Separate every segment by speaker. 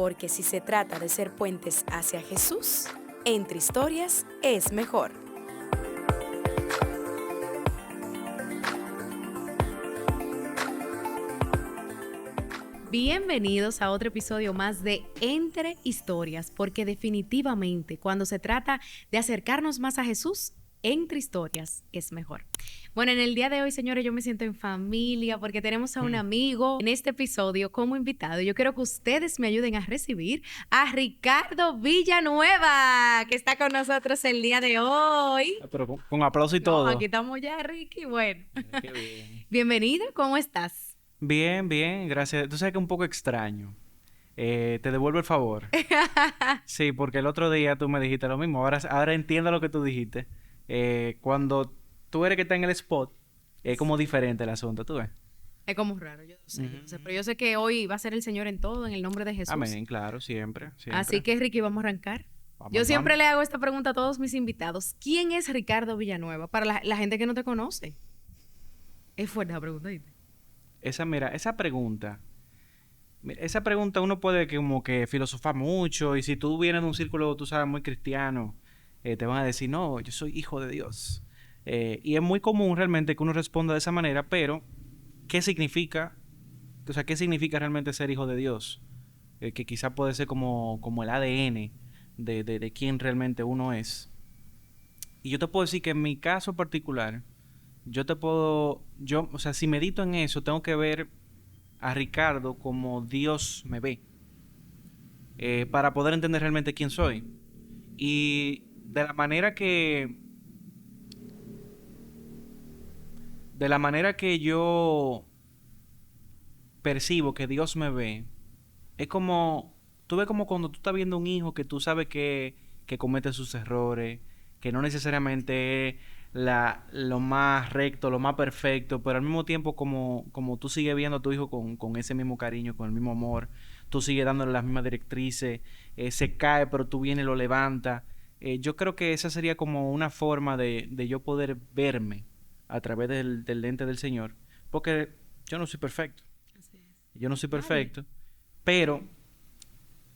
Speaker 1: Porque si se trata de ser puentes hacia Jesús, Entre Historias es mejor. Bienvenidos a otro episodio más de Entre Historias, porque definitivamente cuando se trata de acercarnos más a Jesús, Entre Historias es mejor. Bueno, en el día de hoy, señores, yo me siento en familia porque tenemos a un amigo en este episodio como invitado. Yo quiero que ustedes me ayuden a recibir a Ricardo Villanueva, que está con nosotros el día de hoy.
Speaker 2: Pero con aplauso y todo.
Speaker 1: Aquí estamos ya, Ricky. Bueno.
Speaker 2: Qué bien.
Speaker 1: Bienvenido, ¿cómo estás?
Speaker 2: Bien, gracias. Tú sabes que es un poco extraño. Te devuelvo el favor. Sí, porque el otro día tú me dijiste lo mismo. Ahora entiendo lo que tú dijiste. Cuando tú eres que está en el spot, es como diferente el asunto, ¿tú ves?
Speaker 1: Es como raro, yo sé, pero yo sé que hoy va a ser el Señor en todo, en el nombre de Jesús.
Speaker 2: Amén, claro, siempre.
Speaker 1: Así que, Ricky, vamos a arrancar. Yo siempre le hago esta pregunta a todos mis invitados. ¿Quién es Ricardo Villanueva? Para la gente que no te conoce. Es fuerte la pregunta, ¿viste?
Speaker 2: Esa pregunta uno puede como que filosofar mucho, y si tú vienes de un círculo, tú sabes, muy cristiano, te van a decir, no, yo soy hijo de Dios. Y es muy común realmente que uno responda de esa manera, pero ¿qué significa? O sea, ¿qué significa realmente ser hijo de Dios? Que quizá puede ser como el ADN de quién realmente uno es. Y yo te puedo decir que en mi caso particular, o sea, si medito en eso, tengo que ver a Ricardo como Dios me ve, para poder entender realmente quién soy. Y de la manera que yo percibo que Dios me ve, es como, tú ves como cuando tú estás viendo un hijo que tú sabes que comete sus errores, que no necesariamente es lo más recto, lo más perfecto, pero al mismo tiempo como tú sigues viendo a tu hijo con ese mismo cariño, con el mismo amor, tú sigues dándole las mismas directrices, se cae pero tú vienes y lo levantas. Yo creo que esa sería como una forma de yo poder verme a través del lente del Señor, porque yo no soy perfecto.
Speaker 1: Así es.
Speaker 2: Yo no soy perfecto, pero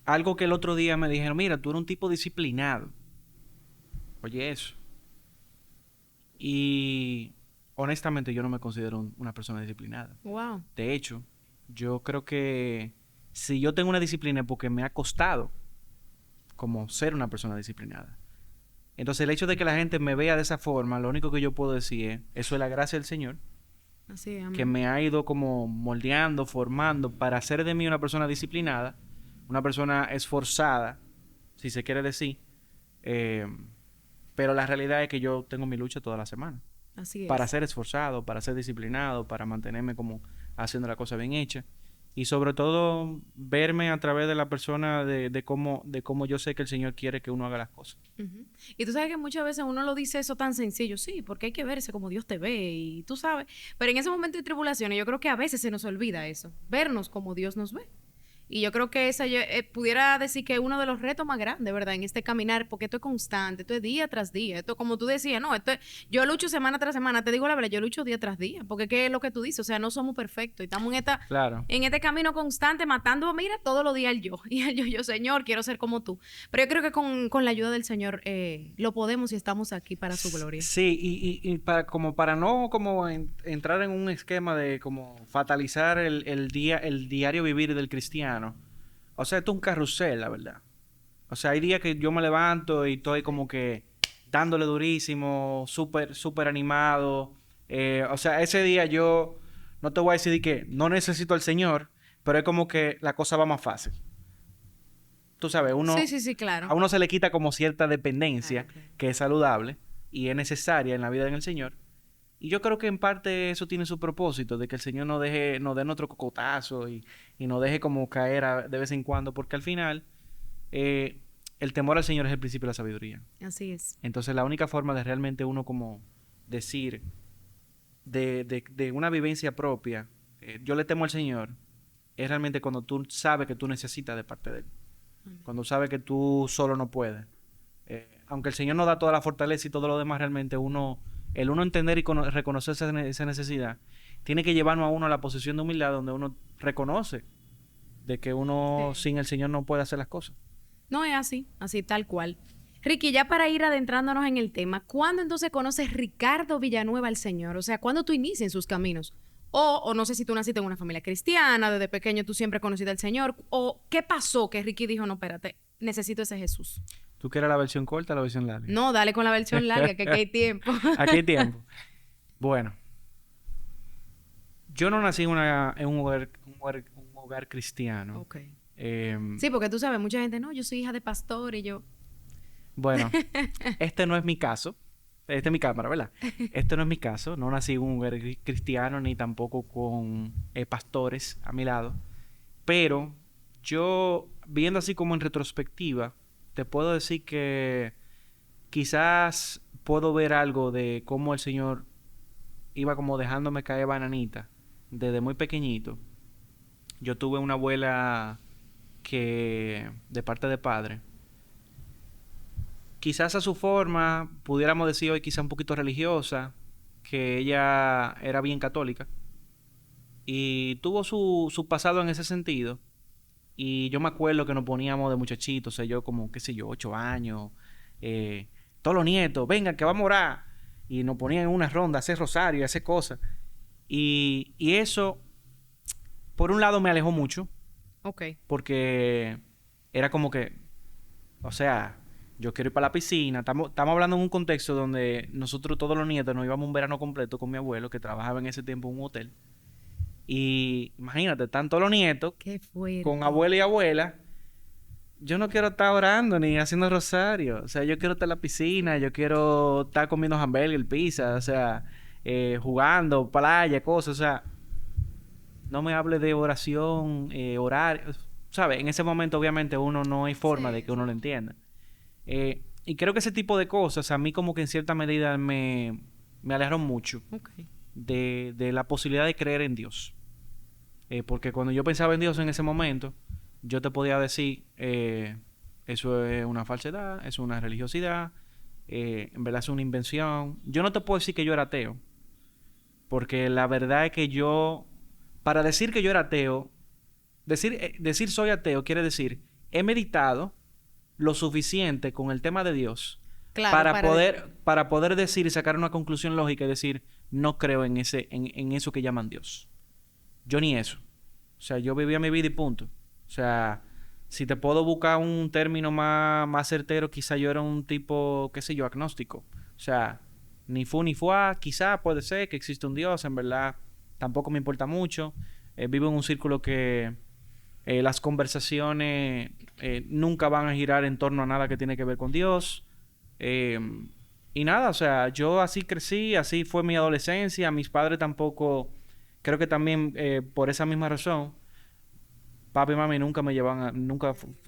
Speaker 2: algo que el otro día me dijeron, mira, tú eres un tipo disciplinado. Oye, eso. Y honestamente yo no me considero una persona disciplinada.
Speaker 1: Wow.
Speaker 2: De hecho, yo creo que si yo tengo una disciplina es porque me ha costado como ser una persona disciplinada. Entonces el hecho de que la gente me vea de esa forma, lo único que yo puedo decir es, eso es la gracia del Señor,
Speaker 1: Así es,
Speaker 2: que me ha ido como moldeando, formando para hacer de mí una persona disciplinada, una persona esforzada, si se quiere decir. Pero la realidad es que yo tengo mi lucha toda la semana.
Speaker 1: Así es.
Speaker 2: Para ser esforzado, para ser disciplinado, para mantenerme como haciendo la cosa bien hecha. Y sobre todo, verme a través de la persona de cómo yo sé que el Señor quiere que uno haga las cosas.
Speaker 1: Uh-huh. Y tú sabes que muchas veces uno lo dice eso tan sencillo, sí, porque hay que verse como Dios te ve y tú sabes. Pero en ese momento de tribulaciones yo creo que a veces se nos olvida eso, vernos como Dios nos ve. Y yo creo que esa pudiera decir que es uno de los retos más grandes, ¿verdad? En este caminar, porque esto es constante, esto es día tras día. Esto, como tú decías, no, yo lucho semana tras semana, te digo la verdad, yo lucho día tras día, porque ¿qué es lo que tú dices? O sea, no somos perfectos y estamos en este camino constante, matando, mira, todos los días el yo. Y el yo, Señor, quiero ser como tú. Pero yo creo que con la ayuda del Señor lo podemos y estamos aquí para su gloria.
Speaker 2: Sí, y para no entrar en un esquema de como fatalizar el diario vivir del cristiano. O sea, esto es un carrusel, la verdad. O sea, hay días que yo me levanto y estoy como que dándole durísimo, súper animado. O sea, ese día yo no te voy a decir que no necesito al Señor, pero es como que la cosa va más fácil. Tú sabes,
Speaker 1: Sí, claro.
Speaker 2: A uno se le quita como cierta dependencia,
Speaker 1: claro.
Speaker 2: que es saludable y es necesaria en la vida del Señor. Y yo creo que en parte eso tiene su propósito, de que el Señor nos dé nuestro cocotazo y nos deje como caer de vez en cuando, porque al final el temor al Señor es el principio de la sabiduría.
Speaker 1: Así es.
Speaker 2: Entonces la única forma de realmente uno como decir de una vivencia propia, yo le temo al Señor, es realmente cuando tú sabes que tú necesitas de parte de Él. Cuando sabes que tú solo no puedes. Aunque el Señor nos da toda la fortaleza y todo lo demás, realmente el uno entender y reconocer esa necesidad, tiene que llevarnos a uno a la posición de humildad donde uno reconoce de que uno
Speaker 1: Sí.
Speaker 2: sin el Señor no puede hacer las cosas.
Speaker 1: No es así, así tal cual. Ricky, ya para ir adentrándonos en el tema, ¿cuándo entonces conoces Ricardo Villanueva al Señor? O sea, ¿cuándo tú inicias en sus caminos? O no sé si tú naciste en una familia cristiana, desde pequeño tú siempre conociste al Señor, o qué pasó que Ricky dijo, no, espérate, necesito ese Jesús.
Speaker 2: ¿Tú quieres la versión corta o la versión larga?
Speaker 1: No, dale con la versión larga, que aquí hay tiempo.
Speaker 2: Aquí hay tiempo. Bueno, yo no nací en un hogar cristiano.
Speaker 1: Ok.
Speaker 2: Em,
Speaker 1: Sí, porque tú sabes, mucha gente, no, yo soy hija de pastor y yo...
Speaker 2: bueno, este no es mi caso. Esta es mi cámara, ¿verdad? Este no es mi caso. No nací en un hogar cristiano ni tampoco con pastores a mi lado. Pero yo, viendo así como en retrospectiva, te puedo decir que quizás puedo ver algo de cómo el Señor iba como dejándome caer bananita desde muy pequeñito. Yo tuve una abuela que, de parte de padre, quizás a su forma, pudiéramos decir hoy quizás un poquito religiosa, que ella era bien católica y tuvo su pasado en ese sentido. Y yo me acuerdo que nos poníamos de muchachitos, o sea, yo como, qué sé yo, 8 años, eh, todos los nietos, vengan que vamos a orar. Y nos ponían en una ronda a hacer rosario y a hacer cosas. Y eso, por un lado, me alejó mucho,
Speaker 1: Ok.
Speaker 2: porque era como que, o sea, yo quiero ir para la piscina. Estamos hablando en un contexto donde nosotros todos los nietos nos íbamos un verano completo con mi abuelo, que trabajaba en ese tiempo en un hotel. Y imagínate, están todos los nietos
Speaker 1: Qué
Speaker 2: con
Speaker 1: fuerte.
Speaker 2: abuelo y abuela. Yo no quiero estar orando ni haciendo rosario. O sea, yo quiero estar en la piscina, yo quiero estar comiendo hamburger, pizza, o sea, jugando, playa, cosas. O sea, no me hable de oración, orar. ¿Sabes? En ese momento, obviamente, uno no hay forma de
Speaker 1: Sí,
Speaker 2: que uno lo
Speaker 1: sí.
Speaker 2: entienda. Y creo que ese tipo de cosas, a mí como que en cierta medida me alejaron mucho
Speaker 1: Ok.
Speaker 2: de la posibilidad de creer en Dios. Porque cuando yo pensaba en Dios en ese momento, yo te podía decir, eso es una falsedad, eso es una religiosidad, en verdad es una invención. Yo no te puedo decir que yo era ateo, porque la verdad es que yo, para decir que yo era ateo, decir soy ateo quiere decir, he meditado lo suficiente con el tema de Dios
Speaker 1: Claro,
Speaker 2: para poder decir y sacar una conclusión lógica y decir, no creo en eso que llaman Dios. Yo ni eso. O sea, yo vivía mi vida y punto. O sea, si te puedo buscar un término más certero, quizá yo era un tipo, qué sé yo, agnóstico. O sea, ni fu ni fua, quizá puede ser que existe un Dios, en verdad tampoco me importa mucho. Vivo en un círculo que las conversaciones nunca van a girar en torno a nada que tiene que ver con Dios. Eh, y nada, o sea, yo así crecí, así fue mi adolescencia. Mis padres tampoco, creo que también por esa misma razón, papi y mami nunca me llevaban,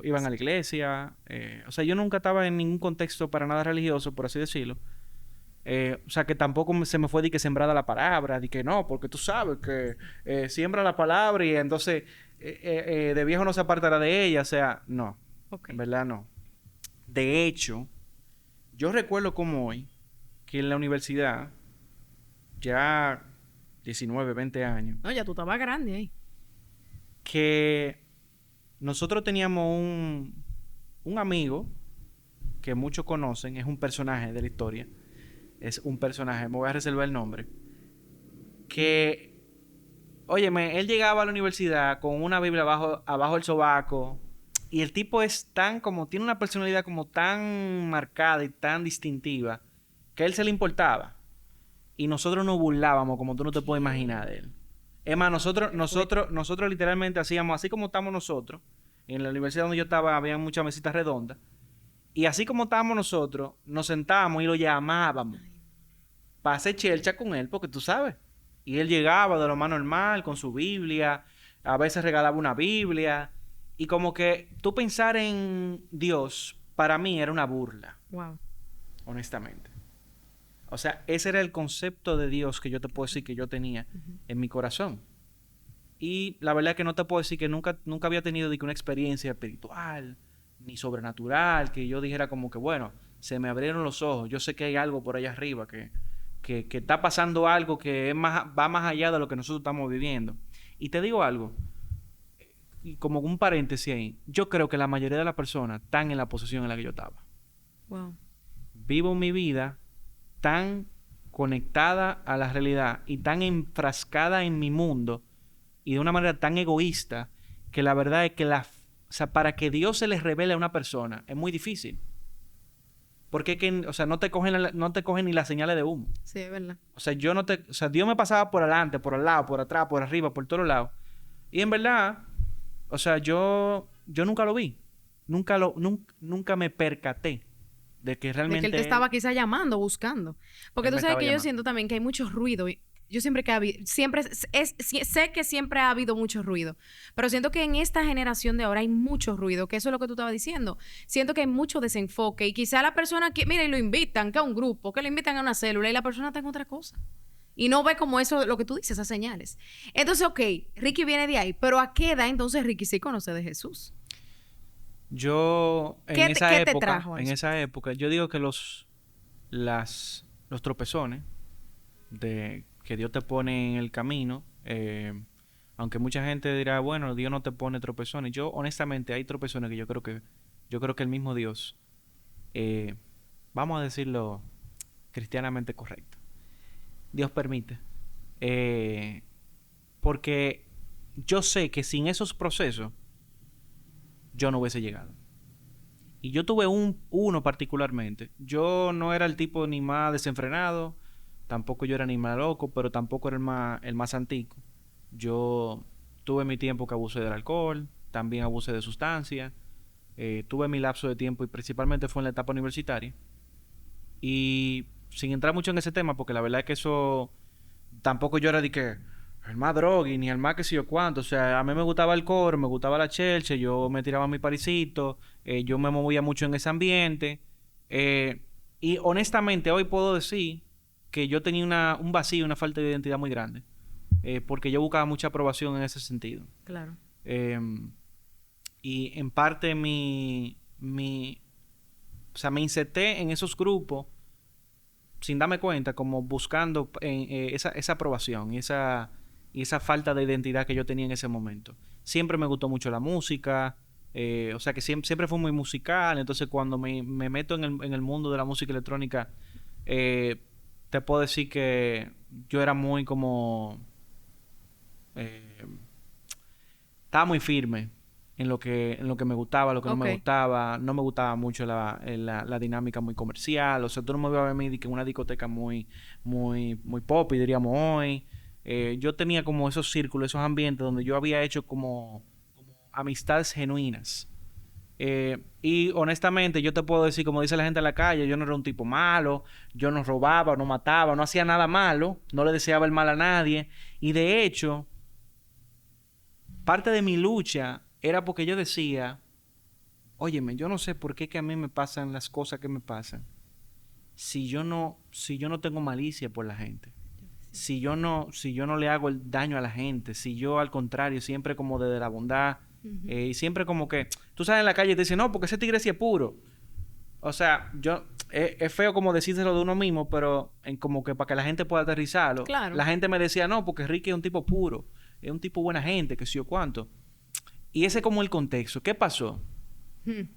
Speaker 2: iban a la iglesia. O sea, yo nunca estaba en ningún contexto para nada religioso, por así decirlo. O sea, que tampoco se me fue de que sembrada la palabra, de que no, porque tú sabes que siembra la palabra y entonces de viejo no se apartará de ella. O sea, no,
Speaker 1: Ok.
Speaker 2: en verdad no. De hecho, yo recuerdo como hoy que en la universidad, ya 19, 20 años,
Speaker 1: No, ya tú estabas grande ahí.
Speaker 2: que nosotros teníamos un amigo que muchos conocen, es un personaje de la historia, es un personaje, me voy a reservar el nombre, que, óyeme, él llegaba a la universidad con una Biblia abajo del sobaco, y el tipo es tan como, tiene una personalidad como tan marcada y tan distintiva, que a él se le importaba. Y nosotros nos burlábamos, como tú no te puedes imaginar de él. Es más, nosotros literalmente hacíamos, así como estamos nosotros, en la universidad donde yo estaba, había muchas mesitas redondas, y así como estábamos nosotros, nos sentábamos y lo llamábamos para hacer chelcha con él, porque tú sabes. Y él llegaba de lo más normal, con su Biblia, a veces regalaba una Biblia, y como que tú pensar en Dios, para mí era una burla,
Speaker 1: Wow.
Speaker 2: honestamente. O sea, ese era el concepto de Dios que yo te puedo decir que yo tenía en mi corazón. Y la verdad es que no te puedo decir que nunca había tenido una experiencia espiritual ni sobrenatural, que yo dijera como que, bueno, se me abrieron los ojos, yo sé que hay algo por allá arriba, que está pasando algo que va más allá de lo que nosotros estamos viviendo. Y te digo algo, y como un paréntesis ahí, yo creo que la mayoría de las personas están en la posición en la que yo estaba.
Speaker 1: Wow.
Speaker 2: Vivo mi vida tan conectada a la realidad y tan enfrascada en mi mundo y de una manera tan egoísta que la verdad es que o sea, para que Dios se les revele a una persona es muy difícil. Porque es que, o sea, no te cogen ni las señales de humo.
Speaker 1: Sí, es verdad.
Speaker 2: O sea, o sea, Dios me pasaba por adelante, por al lado, por atrás, por arriba, por todos lados. Y en verdad, o sea, yo nunca lo vi. Nunca me percaté de que
Speaker 1: De que
Speaker 2: realmente
Speaker 1: él te estaba quizá llamando, buscando. Porque
Speaker 2: él
Speaker 1: tú
Speaker 2: me
Speaker 1: sabes
Speaker 2: estaba
Speaker 1: que yo
Speaker 2: llamando.
Speaker 1: siento también que hay mucho ruido. Yo siempre que sé que siempre ha habido mucho ruido, pero siento que en esta generación de ahora hay mucho ruido, que eso es lo que tú estabas diciendo. Siento que hay mucho desenfoque y quizá la persona que, mira, y lo invitan, que a un grupo, que lo invitan a una célula y la persona está en otra cosa. Y no ve como eso, lo que tú dices, esas señales. Entonces, ok, Ricky viene de ahí, pero ¿a qué edad entonces Ricky sí conoce de Jesús?
Speaker 2: Yo,
Speaker 1: ¿Qué te trajo a
Speaker 2: en
Speaker 1: eso?
Speaker 2: esa época, yo digo que los tropezones que Dios te pone en el camino, aunque mucha gente dirá, bueno, Dios no te pone tropezones. Yo, honestamente, hay tropezones que yo creo que el mismo Dios, eh, vamos a decirlo cristianamente correcto, Dios permite. Eh, porque yo sé que sin esos procesos, yo no hubiese llegado. Y yo tuve uno particularmente. Yo no era el tipo ni más desenfrenado, tampoco yo era ni más loco, pero tampoco era el más antico. Yo tuve mi tiempo que abusé del alcohol, también abusé de sustancias, tuve mi lapso de tiempo y principalmente fue en la etapa universitaria. Y sin entrar mucho en ese tema, porque la verdad es que eso tampoco yo era de que el más drogui, ni el más que sé yo cuánto. O sea, a mí me gustaba el coro, me gustaba la chelcha, yo me tiraba mi parisito, yo me movía mucho en ese ambiente. eh, y honestamente, hoy puedo decir que yo tenía un vacío, una falta de identidad muy grande. Porque yo buscaba mucha aprobación en ese sentido.
Speaker 1: Claro.
Speaker 2: Eh, y en parte o sea, me inserté en esos grupos sin darme cuenta, como buscando esa aprobación y esa falta de identidad que yo tenía en ese momento. Siempre me gustó mucho la música, o sea que siempre fue muy musical, entonces cuando me meto en el mundo de la música electrónica, eh, te puedo decir que yo era muy como... eh, estaba muy firme en lo que me gustaba, lo que no me
Speaker 1: Ok.
Speaker 2: gustaba. No me gustaba mucho la dinámica muy comercial. O sea, tú no me ibas a ver a mí que en una discoteca muy pop, y diríamos hoy. Yo tenía como esos círculos, esos ambientes donde yo había hecho como amistades genuinas. Y honestamente, yo te puedo decir, como dice la gente en la calle, yo no era un tipo malo, yo no robaba, no mataba, no hacía nada malo, no le deseaba el mal a nadie. Y de hecho, parte de mi lucha era porque yo decía, óyeme, yo no sé por qué que a mí me pasan las cosas que me pasan. Si yo no tengo malicia por la gente. Si yo no le hago el daño a la gente. Si yo al contrario, siempre como desde la bondad.
Speaker 1: Ujú.
Speaker 2: Y siempre como que, tú sales en la calle y te dicen, no, porque ese tigre sí es puro. O sea, es feo como decírselo de uno mismo, pero como que para que la gente pueda aterrizarlo.
Speaker 1: Claro.
Speaker 2: La gente me decía, no, porque Ricky es un tipo puro. Es un tipo buena gente, que sé yo cuánto. Y ese es como el contexto. ¿Qué pasó?
Speaker 1: Hmm.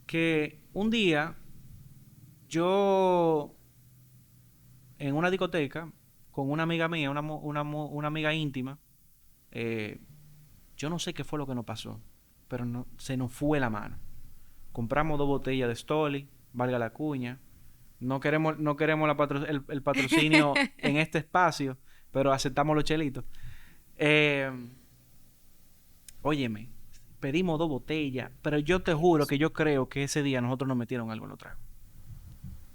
Speaker 2: Que un día yo en una discoteca con una amiga mía, una amiga íntima, eh, yo no sé qué fue lo que nos pasó, pero se nos fue la mano. Compramos 2 botellas de Stoli, valga la cuña. No queremos el patrocinio en este espacio, pero aceptamos los chelitos. Eh, óyeme, pedimos 2 botellas, pero yo te juro que yo creo que ese día nosotros nos metieron algo en los tragos.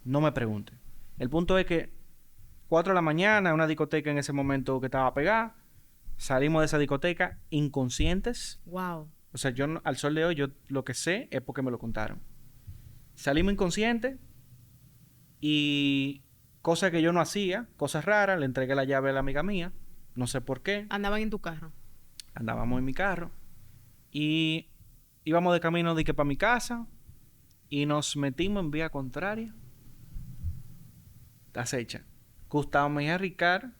Speaker 2: No me preguntes. El punto es que 4 de la mañana, una discoteca en ese momento que estaba pegada, salimos de esa discoteca inconscientes.
Speaker 1: Wow.
Speaker 2: O sea, al sol de hoy, yo lo que sé es porque me lo contaron. Salimos inconscientes y cosas que yo no hacía, cosas raras, le entregué la llave a la amiga mía, no sé por qué,
Speaker 1: Andaban en tu carro.
Speaker 2: andábamos en mi carro y íbamos de camino de que para mi casa y nos metimos en vía contraria, acecha. Gustavo Mejía Ricard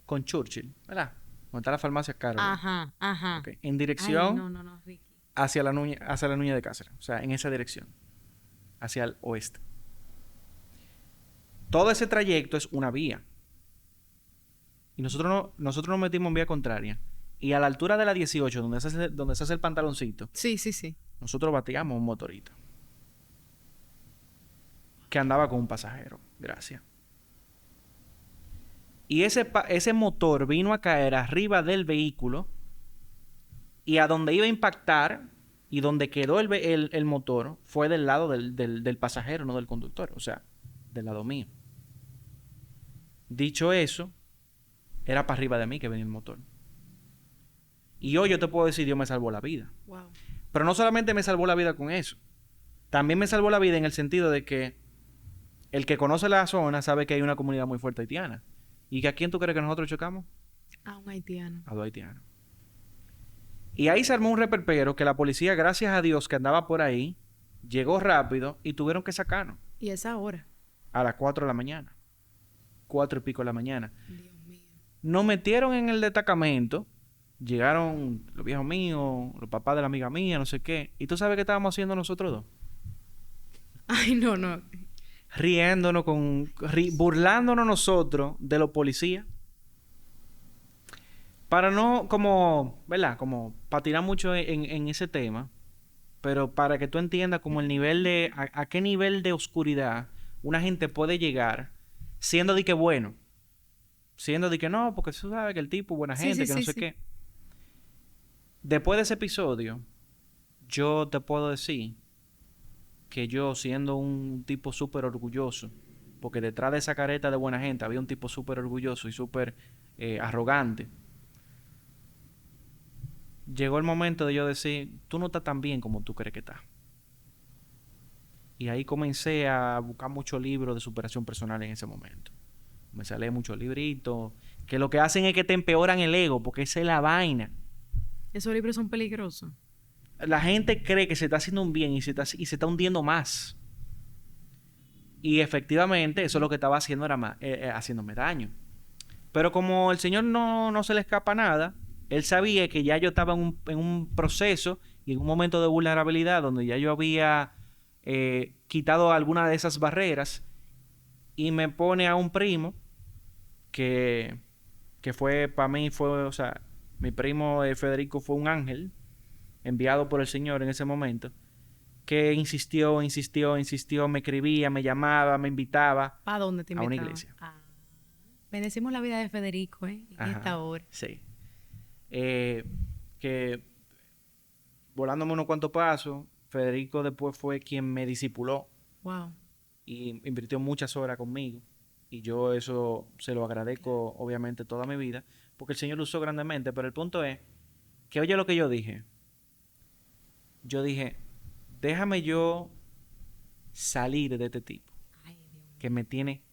Speaker 2: con Churchill, ¿verdad? donde está la farmacia Carolina.
Speaker 1: Ajá, ajá.
Speaker 2: Okay. En
Speaker 1: Ay,
Speaker 2: dirección
Speaker 1: no, Ricky.
Speaker 2: hacia la Nuña de Cáceres. O sea, en esa dirección. Hacia el oeste. Todo ese trayecto es una vía. Y nosotros nos metimos en vía contraria. Y a la altura de la 18, donde se hace el pantaloncito,
Speaker 1: Sí, sí, sí.
Speaker 2: nosotros batíamos un motorito. Que andaba con un pasajero. Gracias. Y ese motor vino a caer arriba del vehículo. Y a donde iba a impactar y donde quedó el motor fue del lado del pasajero, no del conductor. O sea, del lado mío. Dicho eso, era para arriba de mí que venía el motor. Y hoy yo te puedo decir, Dios me salvó la vida.
Speaker 1: Wow.
Speaker 2: Pero no solamente me salvó la vida con eso. También me salvó la vida en el sentido de que el que conoce la zona sabe que hay una comunidad muy fuerte haitiana. ¿Y que a quién tú crees que nosotros chocamos?
Speaker 1: A un haitiano.
Speaker 2: A dos haitianos. Y ahí se armó un reperpero que la policía, gracias a Dios que andaba por ahí, llegó rápido y tuvieron que sacarnos.
Speaker 1: ¿Y esa hora?
Speaker 2: A las 4 de la mañana. 4 y pico de la mañana.
Speaker 1: Dios mío.
Speaker 2: Nos metieron en el destacamento. Llegaron los viejos míos, los papás de la amiga mía, no sé qué. ¿Y tú sabes qué estábamos haciendo nosotros dos?
Speaker 1: Ay, no.
Speaker 2: Riéndonos, burlándonos nosotros de los policías. Para no, como, ¿verdad? Como para tirar mucho en ese tema. Pero para que tú entiendas como el nivel de... A qué nivel de oscuridad una gente puede llegar siendo de que bueno. Siendo de que no, porque tú sabes que el tipo, buena gente, que no sé qué. Después de ese episodio, yo te puedo decir que yo, siendo un tipo súper orgulloso, porque detrás de esa careta de buena gente había un tipo súper orgulloso y súper arrogante, llegó el momento de yo decir, tú no estás tan bien como tú crees que estás. Y ahí comencé a buscar muchos libros de superación personal en ese momento. Me sale muchos libritos que lo que hacen es que te empeoran el ego, porque esa es la vaina.
Speaker 1: Esos libros son peligrosos.
Speaker 2: La gente cree que se está haciendo un bien y se está hundiendo más. Y efectivamente, eso lo que estaba haciendo era haciéndome daño. Pero como el Señor no se le escapa nada, Él sabía que ya yo estaba en un proceso y en un momento de vulnerabilidad donde ya yo había quitado alguna de esas barreras, y me pone a un primo que fue, para mí, o sea, mi primo Federico fue un ángel enviado por el Señor en ese momento, que insistió, me escribía, me llamaba, me invitaba.
Speaker 1: ¿Para dónde te invitaba?
Speaker 2: A una iglesia.
Speaker 1: Bendecimos la vida de Federico, en esta hora.
Speaker 2: Sí. Que volándome unos cuantos pasos, Federico después fue quien me discipuló.
Speaker 1: Wow.
Speaker 2: Y invirtió muchas horas conmigo. Y yo eso se lo agradezco, obviamente, toda mi vida, porque el Señor lo usó grandemente. Pero el punto es que, oye lo que yo dije. Yo dije, déjame yo salir de este tipo.
Speaker 1: Ay, Dios mío.
Speaker 2: Que me tiene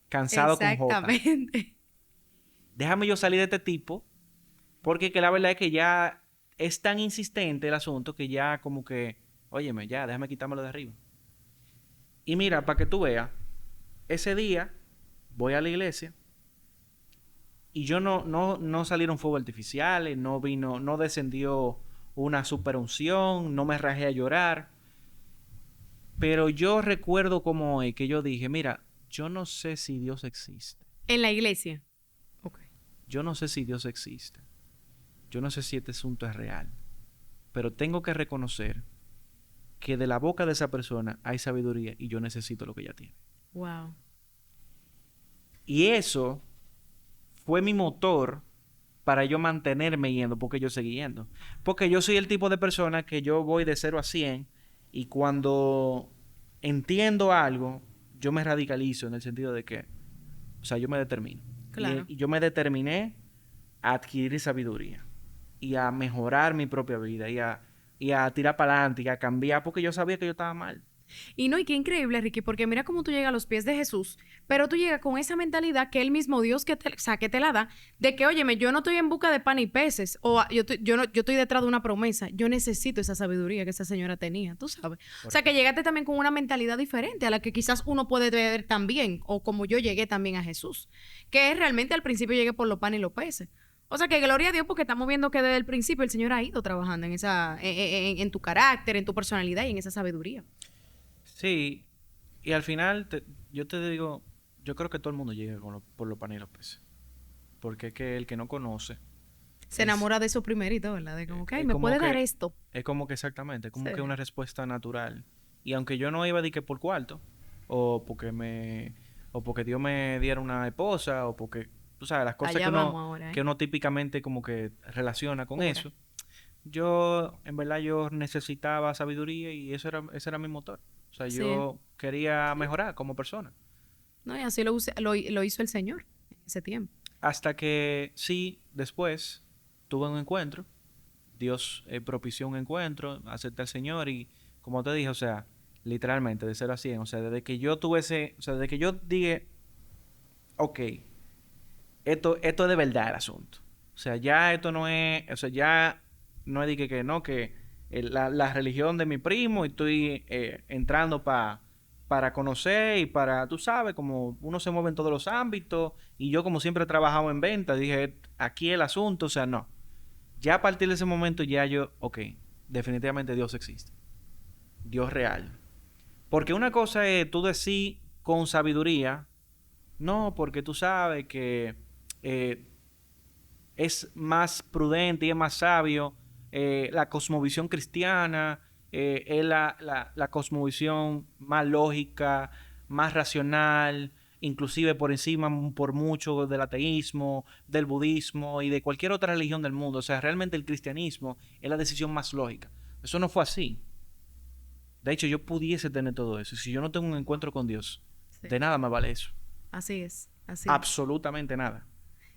Speaker 2: cansado con J.
Speaker 1: Exactamente.
Speaker 2: Déjame yo salir de este tipo, porque que la verdad es que ya es tan insistente el asunto que ya como que, óyeme, ya, déjame quitármelo de arriba. Y mira, para que tú veas, ese día voy a la iglesia y yo no salieron fuegos artificiales, no descendió una superunción, no me rajé a llorar. Pero yo recuerdo como hoy que yo dije, mira, yo no sé si Dios existe.
Speaker 1: ¿En la iglesia? Ok.
Speaker 2: Yo no sé si Dios existe. Yo no sé si este asunto es real. Pero tengo que reconocer que de la boca de esa persona hay sabiduría y yo necesito lo que ella tiene.
Speaker 1: Wow.
Speaker 2: Y eso fue mi motor para yo mantenerme yendo, porque yo seguí yendo. Porque yo soy el tipo de persona que yo voy de 0 a 100 y cuando entiendo algo, yo me radicalizo en el sentido de que, o sea, yo me determino.
Speaker 1: Claro.
Speaker 2: Y yo me determiné a adquirir sabiduría y a mejorar mi propia vida y a tirar para adelante y a cambiar, porque yo sabía que yo estaba mal.
Speaker 1: Y no, y qué increíble, Ricky, porque mira cómo tú llegas a los pies de Jesús, pero tú llegas con esa mentalidad que el mismo Dios que te la da, de que, óyeme, yo no estoy en busca de pan y peces, o yo estoy detrás de una promesa, yo necesito esa sabiduría que esa señora tenía, tú sabes. O sea, que llegaste también con una mentalidad diferente a la que quizás uno puede ver también, o como yo llegué también a Jesús, que realmente al principio llegué por los pan y los peces. O sea, que gloria a Dios porque estamos viendo que desde el principio el Señor ha ido trabajando en en tu carácter, en tu personalidad y en esa sabiduría.
Speaker 2: Sí, y al final yo te digo, yo creo que todo el mundo llega por los panes y los peces. Porque es que el que no conoce
Speaker 1: Se
Speaker 2: es,
Speaker 1: enamora de eso primerito, ¿verdad? De como, ok,
Speaker 2: es
Speaker 1: me
Speaker 2: como
Speaker 1: puede dar
Speaker 2: que,
Speaker 1: esto.
Speaker 2: es como que exactamente, es como
Speaker 1: Sí.
Speaker 2: que una respuesta natural. Y aunque yo no iba de que por cuarto, o porque o porque Dios me diera una esposa, o porque, tú sabes, las cosas
Speaker 1: Allá vamos ahora,
Speaker 2: que
Speaker 1: ¿eh?
Speaker 2: uno típicamente como que relaciona con
Speaker 1: Ahora.
Speaker 2: eso, yo, en verdad, yo necesitaba sabiduría y ese era mi motor. O sea,
Speaker 1: Sí,
Speaker 2: yo quería
Speaker 1: sí.
Speaker 2: mejorar como persona.
Speaker 1: No, y así lo hizo el Señor en ese tiempo.
Speaker 2: Hasta que sí, después tuve un encuentro. Dios propició un encuentro, acepté al Señor y como te dije, o sea, literalmente de 0 a 100, o sea, desde que yo tuve o sea, desde que yo dije, ok, esto es de verdad el asunto. O sea, ya esto no es, o sea, ya no es de que no, que la religión de mi primo y estoy entrando para conocer y para, tú sabes, como uno se mueve en todos los ámbitos y yo como siempre he trabajado en venta, dije, aquí el asunto, o sea, no. Ya a partir de ese momento ya yo, ok, definitivamente Dios existe. Dios real. Porque una cosa es tú decir con sabiduría, no, porque tú sabes que eh, es más prudente y es más sabio la cosmovisión cristiana, es la cosmovisión más lógica, más racional, inclusive por encima, por mucho del ateísmo, del budismo y de cualquier otra religión del mundo. O sea, realmente el cristianismo es la decisión más lógica. Eso no fue así. De hecho, yo pudiese tener todo eso. Si yo no tengo un encuentro con Dios,
Speaker 1: Sí.
Speaker 2: de nada me vale eso.
Speaker 1: Así es, así es.
Speaker 2: Absolutamente nada.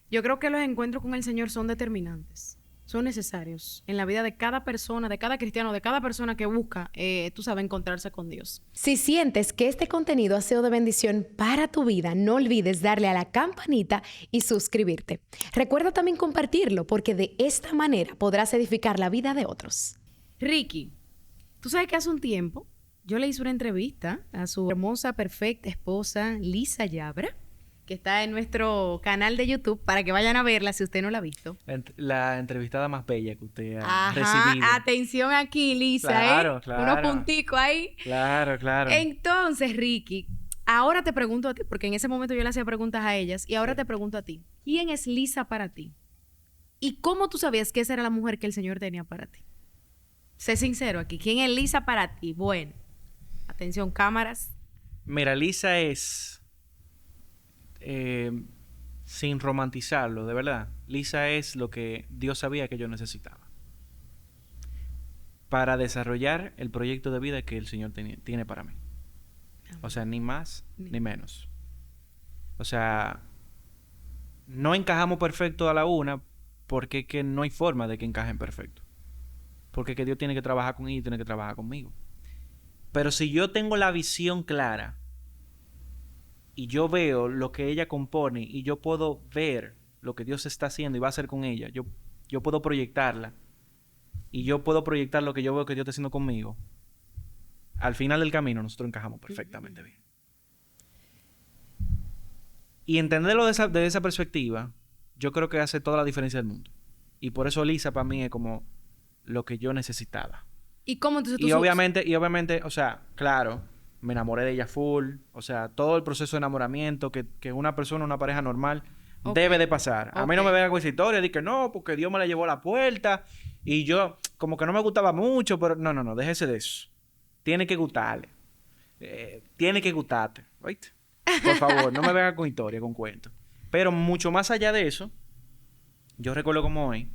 Speaker 1: Yo creo que los encuentros con el Señor son determinantes, son necesarios en la vida de cada persona, de cada cristiano, de cada persona que busca, tú sabes, encontrarse con Dios.
Speaker 3: Si sientes que este contenido ha sido de bendición para tu vida, no olvides darle a la campanita y suscribirte. Recuerda también compartirlo porque de esta manera podrás edificar la vida de otros.
Speaker 1: Ricky, tú sabes que hace un tiempo yo le hice una entrevista a su hermosa, perfecta esposa, Lisa Yabra, que está en nuestro canal de YouTube para que vayan a verla si usted no la ha visto.
Speaker 2: La entrevistada más bella que usted ha
Speaker 1: Ajá,
Speaker 2: recibido.
Speaker 1: atención aquí, Lisa,
Speaker 2: Claro,
Speaker 1: Unos
Speaker 2: claro.
Speaker 1: punticos ahí.
Speaker 2: Claro, claro.
Speaker 1: Entonces, Ricky, ahora te pregunto a ti, porque en ese momento yo le hacía preguntas a ellas, y ahora te pregunto a ti, ¿quién es Lisa para ti? ¿Y cómo tú sabías que esa era la mujer que el Señor tenía para ti? Sé sincero aquí, ¿quién es Lisa para ti? Bueno, atención, cámaras.
Speaker 2: Mira, Lisa es, eh, sin romantizarlo, de verdad, Lisa es lo que Dios sabía que yo necesitaba para desarrollar el proyecto de vida que el Señor tiene para mí. O sea, ni más ni menos. O sea, no encajamos perfecto a la una porque es que no hay forma de que encajen perfecto. Porque es que Dios tiene que trabajar con ella y tiene que trabajar conmigo. Pero si yo tengo la visión clara y yo veo lo que ella compone y yo puedo ver lo que Dios está haciendo y va a hacer con ella, yo puedo proyectarla y yo puedo proyectar lo que yo veo que Dios está haciendo conmigo, al final del camino nosotros encajamos perfectamente bien. Y entenderlo de esa perspectiva, yo creo que hace toda la diferencia del mundo. Y por eso Lisa para mí es como lo que yo necesitaba.
Speaker 1: ¿Y cómo entonces tú
Speaker 2: Y obviamente, o sea, claro, me enamoré de ella full. O sea, todo el proceso de enamoramiento que una persona, una pareja normal, debe de pasar. A mí no me venga con esa historia de que no, porque Dios me la llevó a la puerta y yo, como que no me gustaba mucho, pero no, déjese de eso. Tiene que gustarle. Tiene que gustarte, ¿oíste? Por favor, no me venga con historia, con cuentos. Pero mucho más allá de eso, yo recuerdo como hoy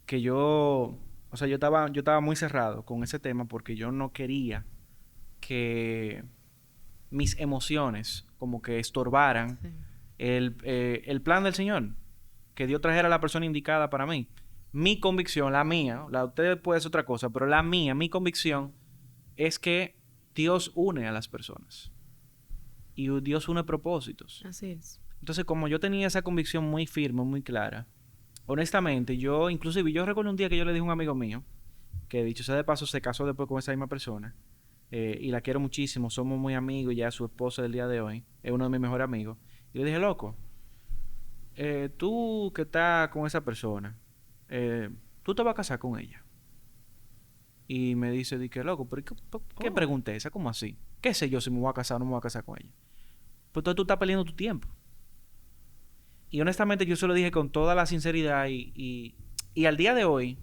Speaker 2: que o sea, yo estaba muy cerrado con ese tema porque yo no quería que mis emociones como que estorbaran el plan del Señor, que Dios trajera a la persona indicada para mí. Mi convicción, la mía, la de ustedes puede ser otra cosa, pero la mía, mi convicción es que Dios une a las personas y Dios une propósitos.
Speaker 1: Así es.
Speaker 2: Entonces, como yo tenía esa convicción muy firme, muy clara, honestamente, yo recuerdo un día que yo le dije a un amigo mío, que dicho sea de paso, se casó después con esa misma persona, y la quiero muchísimo, somos muy amigos, ya su esposa del día de hoy, es uno de mis mejores amigos. Y le dije, loco, tú que estás con esa persona, tú te vas a casar con ella. Y me dice, di que loco, pero ¿qué pregunta es esa? ¿Cómo así? ¿Qué sé yo si me voy a casar o no me voy a casar con ella? Pues entonces tú estás perdiendo tu tiempo. Y honestamente yo se lo dije con toda la sinceridad y al día de hoy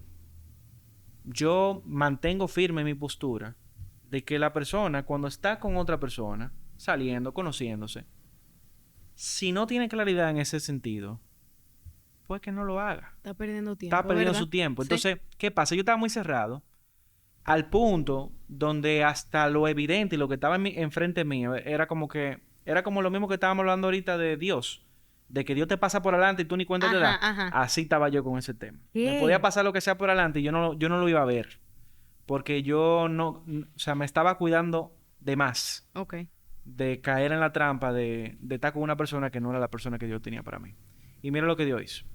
Speaker 2: yo mantengo firme mi postura de que la persona cuando está con otra persona, saliendo, conociéndose, si no tiene claridad en ese sentido, pues que no lo haga.
Speaker 1: Está perdiendo tiempo.
Speaker 2: Está perdiendo
Speaker 1: ¿verdad?
Speaker 2: su tiempo.
Speaker 1: Sí.
Speaker 2: Entonces, ¿qué pasa? Yo estaba muy cerrado al punto donde hasta lo evidente y lo que estaba enfrente mío era como lo mismo que estábamos hablando ahorita de Dios. De que Dios te pasa por adelante y tú ni cuenta te das.
Speaker 1: Ajá.
Speaker 2: Así estaba yo con ese tema.
Speaker 1: ¿Qué?
Speaker 2: Me podía pasar lo que sea por adelante y yo no lo iba a ver. Porque yo no... O sea, me estaba cuidando de más.
Speaker 1: Ok.
Speaker 2: De caer en la trampa de estar con una persona que no era la persona que Dios tenía para mí. Y mira lo que Dios hizo.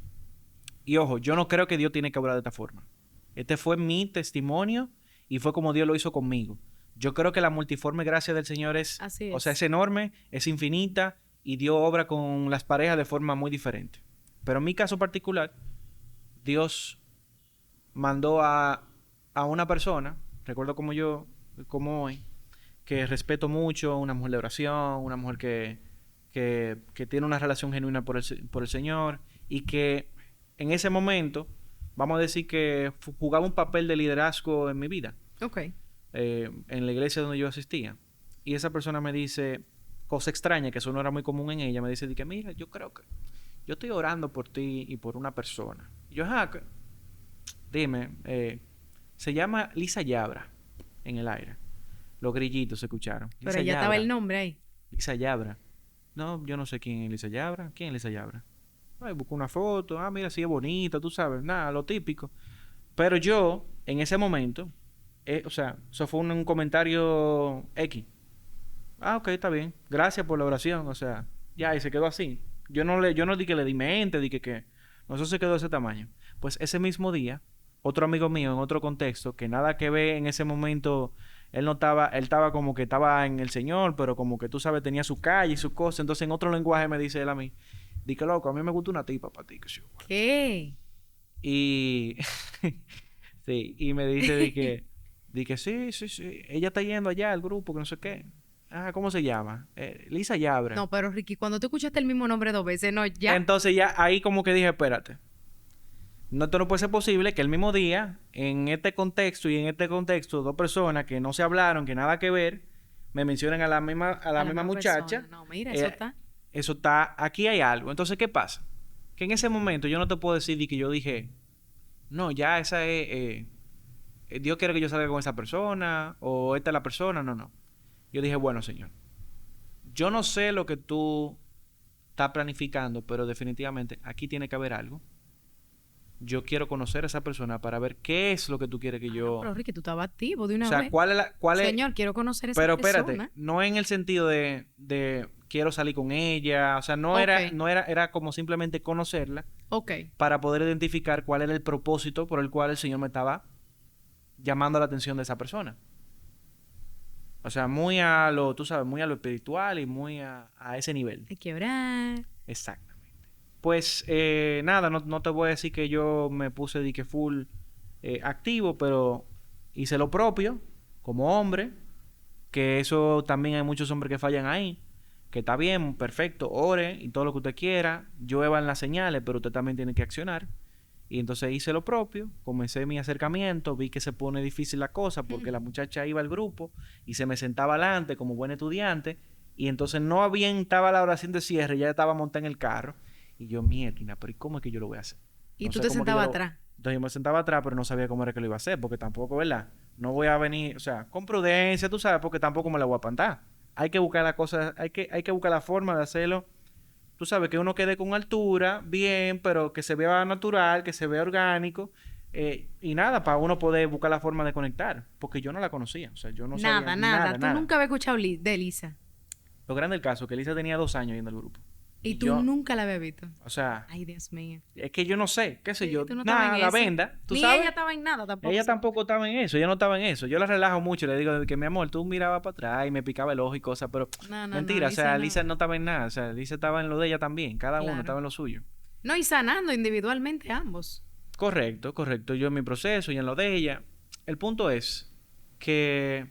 Speaker 2: Y ojo, yo no creo que Dios tiene que obrar de esta forma. Este fue mi testimonio y fue como Dios lo hizo conmigo. Yo creo que la multiforme gracia del Señor
Speaker 1: Así es.
Speaker 2: o sea, es enorme, es infinita y Dios obra con las parejas de forma muy diferente. Pero en mi caso particular, Dios mandó a una persona, recuerdo como hoy, que respeto mucho, una mujer de oración, una mujer que tiene una relación genuina por el Señor y que en ese momento, vamos a decir que jugaba un papel de liderazgo en mi vida.
Speaker 1: Ok.
Speaker 2: En la iglesia donde yo asistía. Y esa persona me dice, cosa extraña, que eso no era muy común en ella, me dice que mira, yo creo que yo estoy orando por ti y por una persona. Y yo, dime, se llama Lisa Yabra en el aire. Los grillitos se escucharon.
Speaker 1: Pero
Speaker 2: Lisa
Speaker 1: ya estaba
Speaker 2: Yabra.
Speaker 1: el nombre ahí.
Speaker 2: Lisa Yabra. No, yo no sé quién es Lisa Yabra. ¿Quién es Lisa Yabra? Ay, busco una foto. Ah, mira, sí es bonita, tú sabes. Nada, lo típico. Pero yo, en ese momento, o sea, eso fue un comentario X. Ah, ok, está bien. Gracias por la oración. O sea, ya, y se quedó así. Yo no di que le di mente, di que. No, eso se quedó de ese tamaño. Pues ese mismo día, otro amigo mío en otro contexto, que nada que ver en ese momento, él estaba como que estaba en el Señor, pero como que tú sabes, tenía su calle y sus cosas. Entonces, en otro lenguaje me dice él a mí, di que loco, a mí me gusta una tipa para ti, que yo.
Speaker 1: ¿Qué?
Speaker 2: Y sí, y me dice di que sí, ella está yendo allá al grupo, que no sé qué. Ah, ¿cómo se llama? Lisa Yabra.
Speaker 1: No, pero Ricky, cuando tú escuchaste el mismo nombre 2 veces, no, ya.
Speaker 2: Entonces ya ahí como que dije, espérate. No, esto no puede ser posible que el mismo día, en este contexto y en este contexto, dos personas que no se hablaron, que nada que ver, me mencionen a la misma muchacha.
Speaker 1: Persona. No, mira, eso está.
Speaker 2: Eso está, aquí hay algo. Entonces, ¿qué pasa? Que en ese momento yo no te puedo decir que yo dije, no, ya esa es, Dios quiere que yo salga con esa persona, o esta es la persona, no. Yo dije, bueno, Señor, yo no sé lo que tú estás planificando, pero definitivamente aquí tiene que haber algo. Yo quiero conocer a esa persona para ver qué es lo que tú quieres que yo...
Speaker 1: No, pero Ricky, tú estabas activo de una
Speaker 2: O sea,
Speaker 1: vez.
Speaker 2: ¿cuál es?
Speaker 1: Señor, quiero conocer a esa
Speaker 2: Pero
Speaker 1: persona.
Speaker 2: espérate, no en el sentido de quiero salir con ella, o sea, era como simplemente conocerla
Speaker 1: Ok.
Speaker 2: para poder identificar cuál era el propósito por el cual el Señor me estaba llamando la atención de esa persona. O sea, muy a lo, tú sabes, muy a lo espiritual y muy a ese nivel.
Speaker 1: Hay que orar.
Speaker 2: Exactamente. Pues nada, no te voy a decir que yo me puse de que full activo, pero hice lo propio como hombre, que eso también hay muchos hombres que fallan ahí, que está bien, perfecto, ore y todo lo que usted quiera, lluevan las señales, pero usted también tiene que accionar. Y entonces hice lo propio, comencé mi acercamiento, vi que se pone difícil la cosa porque la muchacha iba al grupo y se me sentaba adelante como buen estudiante y entonces no bien estaba la oración de cierre, ya estaba montada en el carro y yo, mierda, pero ¿y cómo es que yo lo voy a hacer?
Speaker 1: Y
Speaker 2: No
Speaker 1: tú
Speaker 2: sé
Speaker 1: te
Speaker 2: cómo que
Speaker 1: sentabas
Speaker 2: yo
Speaker 1: atrás.
Speaker 2: Entonces yo me sentaba atrás, pero no sabía cómo era que lo iba a hacer porque tampoco, ¿verdad? No voy a venir, o sea, con prudencia, tú sabes, porque tampoco me la voy a apantar. Hay que buscar la cosa, hay que buscar la forma de hacerlo. Tú sabes, que uno quede con altura, bien, pero que se vea natural, que se vea orgánico. Y nada, para uno poder buscar la forma de conectar. Porque yo no la conocía. O sea, yo no sabía
Speaker 1: Nada. Tú
Speaker 2: nada.
Speaker 1: nunca habías escuchado de Lisa.
Speaker 2: Lo grande del caso, que Lisa tenía 2 años yendo al grupo.
Speaker 1: Y tú
Speaker 2: yo,
Speaker 1: nunca la habías visto.
Speaker 2: O sea,
Speaker 1: Ay, Dios mío.
Speaker 2: es que yo no sé, qué sé
Speaker 1: Sí,
Speaker 2: yo.
Speaker 1: tú no estabas
Speaker 2: Nada,
Speaker 1: en
Speaker 2: la
Speaker 1: eso.
Speaker 2: venda, tú
Speaker 1: Ni
Speaker 2: sabes.
Speaker 1: ella estaba en nada tampoco.
Speaker 2: Ella tampoco estaba en eso, ella no estaba en eso. Yo la relajo mucho, le digo que mi amor, tú mirabas para atrás y me picaba el ojo y cosas, pero
Speaker 1: No,
Speaker 2: mentira, o sea,
Speaker 1: no.
Speaker 2: Lisa no estaba en nada, o sea, Lisa estaba en lo de ella también, cada uno
Speaker 1: Claro.
Speaker 2: estaba en lo suyo.
Speaker 1: No, y sanando individualmente ambos.
Speaker 2: Correcto, correcto. Yo en mi proceso y en lo de ella. El punto es que,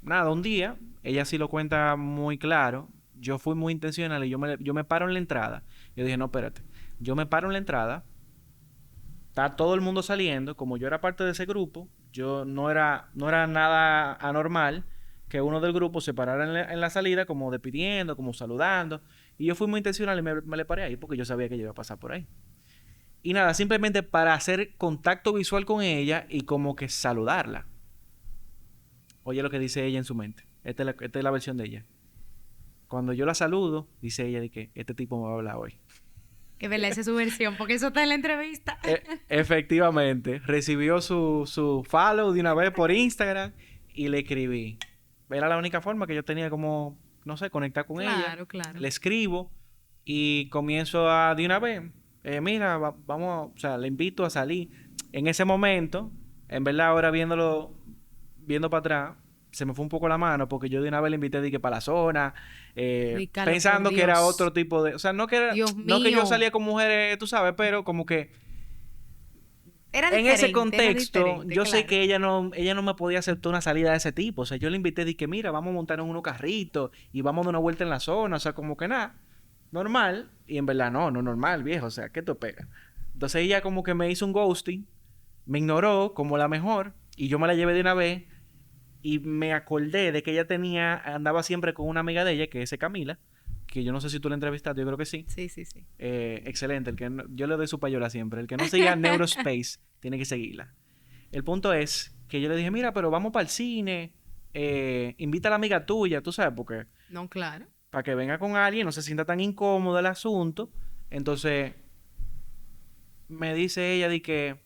Speaker 2: nada, un día, ella sí lo cuenta muy claro. Yo fui muy intencional y yo me paro en la entrada. Yo dije, no, espérate. Yo me paro en la entrada. Está todo el mundo saliendo. Como yo era parte de ese grupo, yo no era nada anormal que uno del grupo se parara en la salida como despidiendo, como saludando. Y yo fui muy intencional y me le paré ahí porque yo sabía que yo iba a pasar por ahí. Y nada, simplemente para hacer contacto visual con ella y como que saludarla. Oye lo que dice ella en su mente. Esta es la versión de ella. Cuando yo la saludo, dice ella de que este tipo me va a hablar hoy.
Speaker 1: Que verdad, esa es su versión, porque eso está en la entrevista.
Speaker 2: Efectivamente, recibió su follow de una vez por Instagram y le escribí. Era la única forma que yo tenía como, no sé, conectar con ella.
Speaker 1: Claro, claro.
Speaker 2: Le escribo y comienzo a de una vez. Mira, vamos, o sea, le invito a salir. En ese momento, en verdad ahora viendo para atrás, se me fue un poco la mano porque yo de una vez le invité de que para la zona,
Speaker 1: Carlos,
Speaker 2: pensando
Speaker 1: por
Speaker 2: que era
Speaker 1: Dios.
Speaker 2: otro tipo de... O sea, no que
Speaker 1: Dios
Speaker 2: no que yo
Speaker 1: mío.
Speaker 2: salía con mujeres, tú sabes, pero como que
Speaker 1: Era
Speaker 2: en
Speaker 1: diferente,
Speaker 2: ese
Speaker 1: era
Speaker 2: contexto,
Speaker 1: diferente,
Speaker 2: yo sé
Speaker 1: claro.
Speaker 2: que ella no me podía aceptar una salida de ese tipo. O sea, yo le invité de que, mira, vamos a montar en unos carritos y vamos a dar una vuelta en la zona. O sea, como que nada, normal. Y en verdad, no normal, viejo. O sea, ¿qué te pega? Entonces ella como que me hizo un ghosting, me ignoró como la mejor y yo me la llevé de una vez y me acordé de que ella andaba siempre con una amiga de ella, que es Camila, que yo no sé si tú la entrevistaste, yo creo que sí.
Speaker 1: Sí, sí, sí.
Speaker 2: Excelente, yo le doy su payola siempre. El que no siga Neurospace tiene que seguirla. El punto es que yo le dije, mira, pero vamos para el cine, invita a la amiga tuya, tú sabes, porque
Speaker 1: No, claro.
Speaker 2: para que venga con alguien, no se sienta tan incómodo el asunto. Entonces, me dice ella de que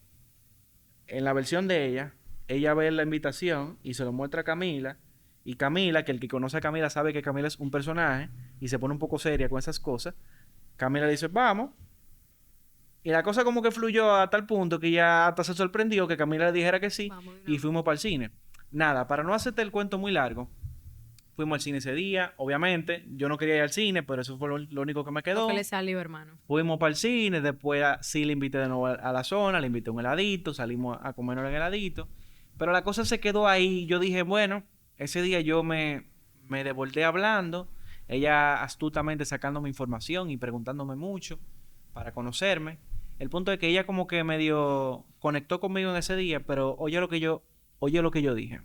Speaker 2: en la versión de ella ve la invitación y se lo muestra a Camila. Y Camila, que el que conoce a Camila sabe que Camila es un personaje y se pone un poco seria con esas cosas. Camila dice, vamos. Y la cosa como que fluyó a tal punto que ya hasta se sorprendió que Camila le dijera que sí
Speaker 1: Vamos de una
Speaker 2: y
Speaker 1: vez.
Speaker 2: fuimos para el cine. Nada, para no hacerte el cuento muy largo, fuimos al cine ese día. Obviamente, yo no quería ir al cine, pero eso fue lo único que me
Speaker 1: Lo
Speaker 2: quedó.
Speaker 1: que le salió, hermano.
Speaker 2: Fuimos para el cine, después sí le invité de nuevo a la zona, le invité un heladito, salimos a comernos el heladito. Pero la cosa se quedó ahí. Yo dije, bueno, ese día yo me desbordé hablando, ella astutamente sacándome información y preguntándome mucho para conocerme. El punto es que ella como que medio conectó conmigo en ese día, pero oye lo que yo dije.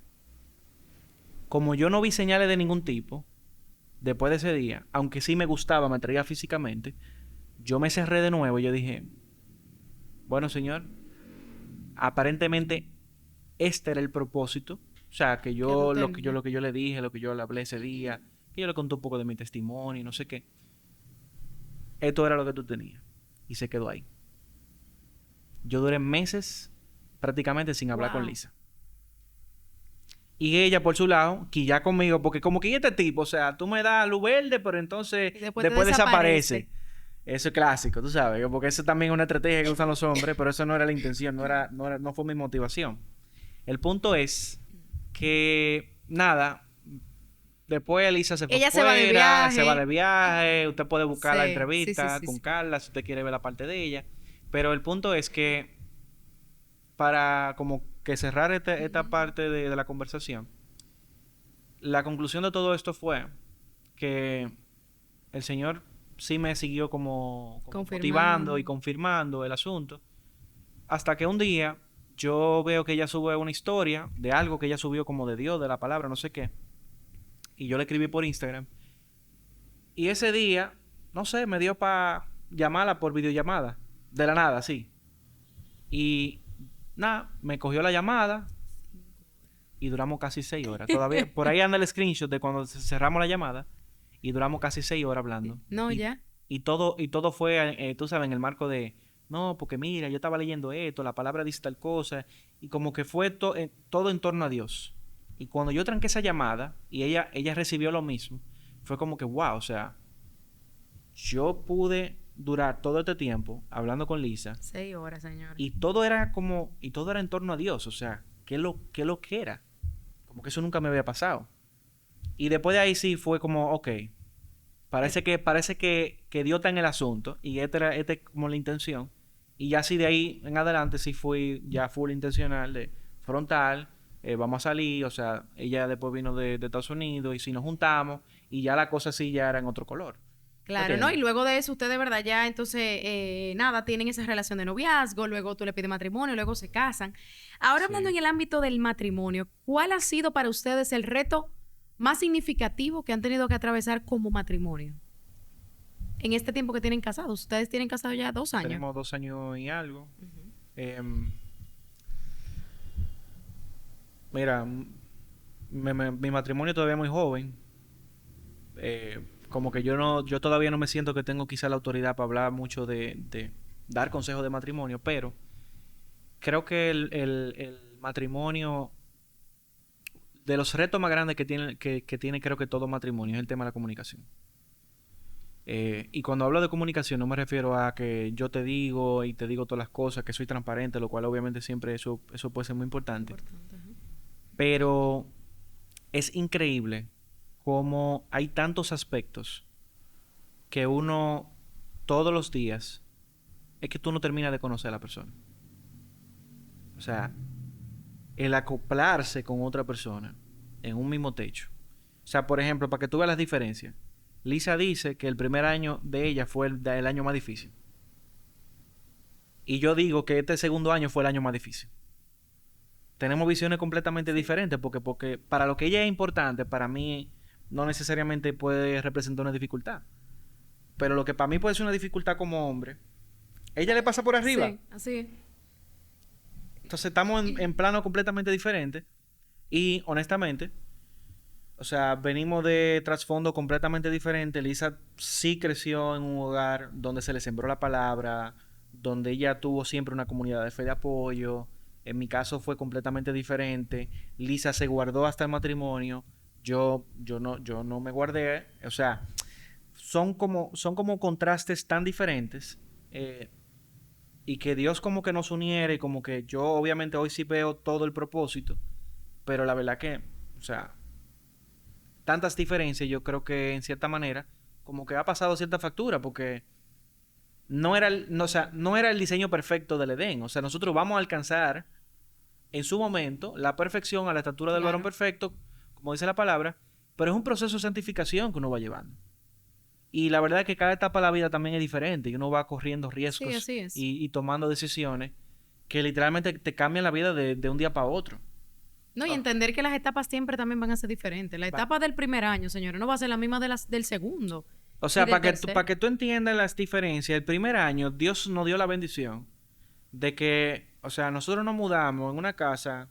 Speaker 2: Como yo no vi señales de ningún tipo, después de ese día, aunque sí me gustaba, me atraía físicamente, yo me cerré de nuevo y yo dije, bueno, señor, aparentemente este era el propósito. O sea, que
Speaker 1: Que
Speaker 2: yo
Speaker 1: tú
Speaker 2: lo que yo
Speaker 1: tenías.
Speaker 2: lo que yo le dije, lo que yo le hablé ese día, que yo le conté un poco de mi testimonio y no sé qué. Esto era lo que tú tenías. Y se quedó ahí. Yo duré meses prácticamente sin hablar con
Speaker 1: Wow.
Speaker 2: Lisa. Y ella, por su lado, quilla conmigo, porque como que este tipo, o sea, tú me das luz verde, pero entonces
Speaker 1: Y después
Speaker 2: después
Speaker 1: te
Speaker 2: desaparece.
Speaker 1: desaparece.
Speaker 2: Eso es clásico, tú sabes, porque eso también es una estrategia que usan los hombres, pero eso no era la intención, no fue mi motivación. El punto es que, nada, después Elisa se fue
Speaker 1: Ella se va de
Speaker 2: fuera, se va de
Speaker 1: viaje.
Speaker 2: viaje, usted puede buscar la
Speaker 1: Sí,
Speaker 2: entrevista
Speaker 1: sí,
Speaker 2: con
Speaker 1: sí.
Speaker 2: Carla si usted quiere ver la parte de ella, pero el punto es que para como que cerrar esta parte de la conversación, la conclusión de todo esto fue que el Señor sí me siguió como motivando y
Speaker 1: Confirmando.
Speaker 2: confirmando el asunto, hasta que un día yo veo que ella sube una historia de algo que ella subió como de Dios, de la palabra, no sé qué, y yo le escribí por Instagram, y ese día, no sé, me dio para llamarla por videollamada, de la nada, sí, y nada, me cogió la llamada y duramos casi 6 horas, todavía, por ahí anda el screenshot de cuando cerramos la llamada, y duramos casi 6 horas hablando.
Speaker 1: No,
Speaker 2: Y,
Speaker 1: ya.
Speaker 2: y todo fue, tú sabes, en el marco de, no, porque mira, yo estaba leyendo esto, la palabra dice tal cosa, y como que fue todo en torno a Dios. Y cuando yo tranqué esa llamada, y ella recibió lo mismo, fue como que, wow, o sea, yo pude durar todo este tiempo hablando con Lisa,
Speaker 1: 6 horas, señor.
Speaker 2: y todo era en torno a Dios, o sea, ¿qué lo que era? Como que eso nunca me había pasado. Y después de ahí sí fue como, ok, Parece que Dios está en el asunto y esta es como la intención. Y ya así de ahí en adelante sí fui ya full intencional de frontal, vamos a salir, o sea, ella después vino de Estados Unidos y si nos juntamos y ya la cosa sí ya era en otro color.
Speaker 1: Claro, ¿no? Y luego de eso, usted de verdad ya, entonces, nada, tienen esa relación de noviazgo, luego tú le pides matrimonio, luego se casan. Ahora, hablando en el ámbito del matrimonio, ¿cuál ha sido para ustedes el reto más significativo que han tenido que atravesar como matrimonio? En este tiempo que tienen casados. Ustedes tienen casados ya 2 años.
Speaker 2: Tenemos 2 años y algo. Mira, mi matrimonio todavía es muy joven. Como que yo todavía no me siento que tengo quizá la autoridad para hablar mucho de dar consejos de matrimonio, pero creo que el matrimonio, de los retos más grandes que tiene creo que todo matrimonio, es el tema de la comunicación. Y cuando hablo de comunicación no me refiero a que yo te digo y te digo todas las cosas, que soy transparente, lo cual obviamente siempre eso puede ser muy importante. Pero es increíble cómo hay tantos aspectos que uno todos los días es que tú no terminas de conocer a la persona. O sea, el acoplarse con otra persona en un mismo techo. O sea, por ejemplo, para que tú veas las diferencias. Lisa dice que el primer año de ella fue el año más difícil. Y yo digo que este segundo año fue el año más difícil. Tenemos visiones completamente diferentes porque para lo que ella es importante, para mí no necesariamente puede representar una dificultad. Pero lo que para mí puede ser una dificultad como hombre, ella le pasa por arriba.
Speaker 1: Sí, así es.
Speaker 2: Entonces estamos en plano completamente diferente. Y honestamente, o sea, venimos de trasfondo completamente diferente. Lisa sí creció en un hogar donde se le sembró la palabra, donde ella tuvo siempre una comunidad de fe de apoyo. En mi caso fue completamente diferente. Lisa se guardó hasta el matrimonio. Yo no me guardé. O sea, son como contrastes tan diferentes. Y que Dios como que nos uniera y como que yo obviamente hoy sí veo todo el propósito. Pero la verdad que, o sea, tantas diferencias yo creo que en cierta manera como que ha pasado cierta factura porque no era el diseño perfecto del Edén. O sea, nosotros vamos a alcanzar en su momento la perfección a la estatura del varón perfecto, como dice la palabra, pero es un proceso de santificación que uno va llevando. Y la verdad es que cada etapa de la vida también es diferente y uno va corriendo riesgos y tomando decisiones que literalmente te cambian la vida de un día para otro.
Speaker 1: No, y entender que las etapas siempre también van a ser diferentes. La etapa del primer año, señores, no va a ser la misma del segundo.
Speaker 2: O sea, para que tú entiendas las diferencias, el primer año Dios nos dio la bendición de que, o sea, nosotros nos mudamos en una casa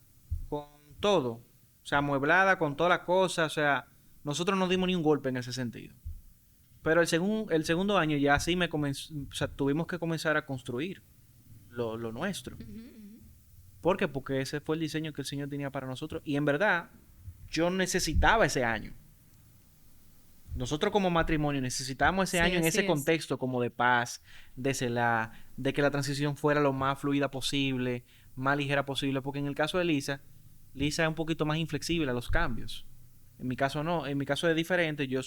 Speaker 2: con todo, o sea, amueblada con todas las cosas, o sea, nosotros no dimos ni un golpe en ese sentido. Pero el segundo año ya sí o sea, tuvimos que comenzar a construir lo nuestro. ¿Por qué? Porque ese fue el diseño que el Señor tenía para nosotros. Y en verdad, yo necesitaba ese año. Nosotros como matrimonio necesitábamos ese año en ese contexto como de paz, de que la transición fuera lo más fluida posible, más ligera posible. Porque en el caso de Lisa es un poquito más inflexible a los cambios. En mi caso no, en mi caso es diferente, yo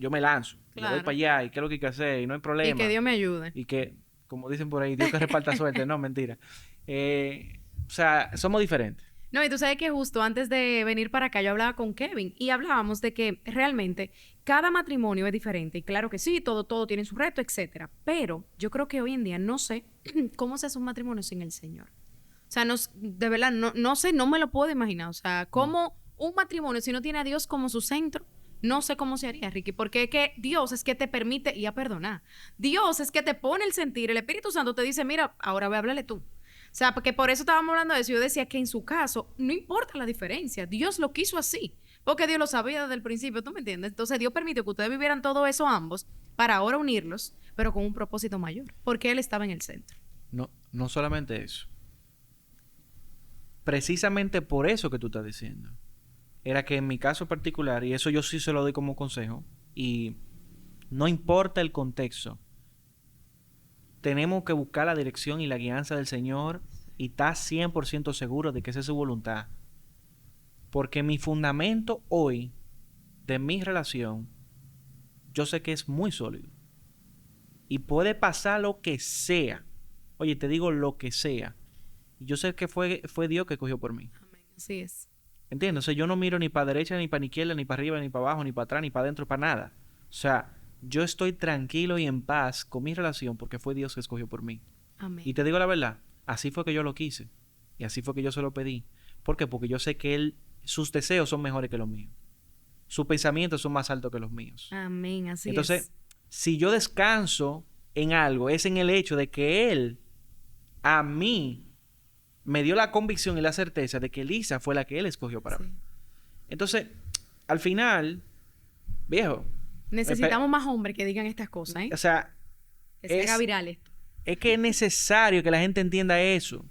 Speaker 2: me lanzo, me voy para allá y qué es lo que hay que hacer y no hay problema.
Speaker 1: Y que Dios me ayude.
Speaker 2: Y que, como dicen por ahí, Dios que reparta suerte, no, mentira. O sea, somos diferentes.
Speaker 1: No, y tú sabes que justo antes de venir para acá yo hablaba con Kevin y hablábamos de que realmente cada matrimonio es diferente y claro que sí, todo tiene su reto, etcétera. Pero yo creo que hoy en día no sé cómo se hace un matrimonio sin el Señor. O sea, de verdad, no sé, no me lo puedo imaginar. O sea, cómo un matrimonio, si no tiene a Dios como su centro, no sé cómo se haría, Ricky, porque es que Dios es que te permite ir a perdonar. Dios es que te pone el sentir. El Espíritu Santo te dice, mira, ahora ve a hablarle tú. O sea, porque por eso estábamos hablando de eso. Yo decía que en su caso, no importa la diferencia. Dios lo quiso así. Porque Dios lo sabía desde el principio, ¿tú me entiendes? Entonces Dios permitió que ustedes vivieran todo eso ambos para ahora unirlos, pero con un propósito mayor. Porque Él estaba en el centro.
Speaker 2: No solamente eso. Precisamente por eso que tú estás diciendo. Era que en mi caso particular, y eso yo sí se lo doy como consejo, y no importa el contexto, tenemos que buscar la dirección y la guianza del Señor y estar 100% seguro de que esa es su voluntad. Porque mi fundamento hoy de mi relación yo sé que es muy sólido. Y puede pasar lo que sea. Oye, te digo lo que sea. Y yo sé que fue Dios que cogió por mí.
Speaker 1: Amén. Así es.
Speaker 2: ¿Entiendes? O sea, yo no miro ni para derecha, ni para izquierda, ni para arriba, ni para abajo, ni para atrás, ni para adentro, para nada. O sea, yo estoy tranquilo y en paz con mi relación porque fue Dios que escogió por mí.
Speaker 1: Amén.
Speaker 2: Y te digo la verdad, así fue que yo lo quise. Y así fue que yo se lo pedí. ¿Por qué? Porque yo sé que sus deseos son mejores que los míos. Sus pensamientos son más altos que los míos.
Speaker 1: Amén. Así
Speaker 2: Entonces,
Speaker 1: es.
Speaker 2: si yo descanso en algo, es en el hecho de que Él a mí me dio la convicción y la certeza de que Elisa fue la que Él escogió para mí. Entonces, al final, viejo.
Speaker 1: Necesitamos más hombres que digan estas cosas, ¿eh?
Speaker 2: O sea,
Speaker 1: que se haga viral esto.
Speaker 2: Es que es necesario que la gente entienda eso.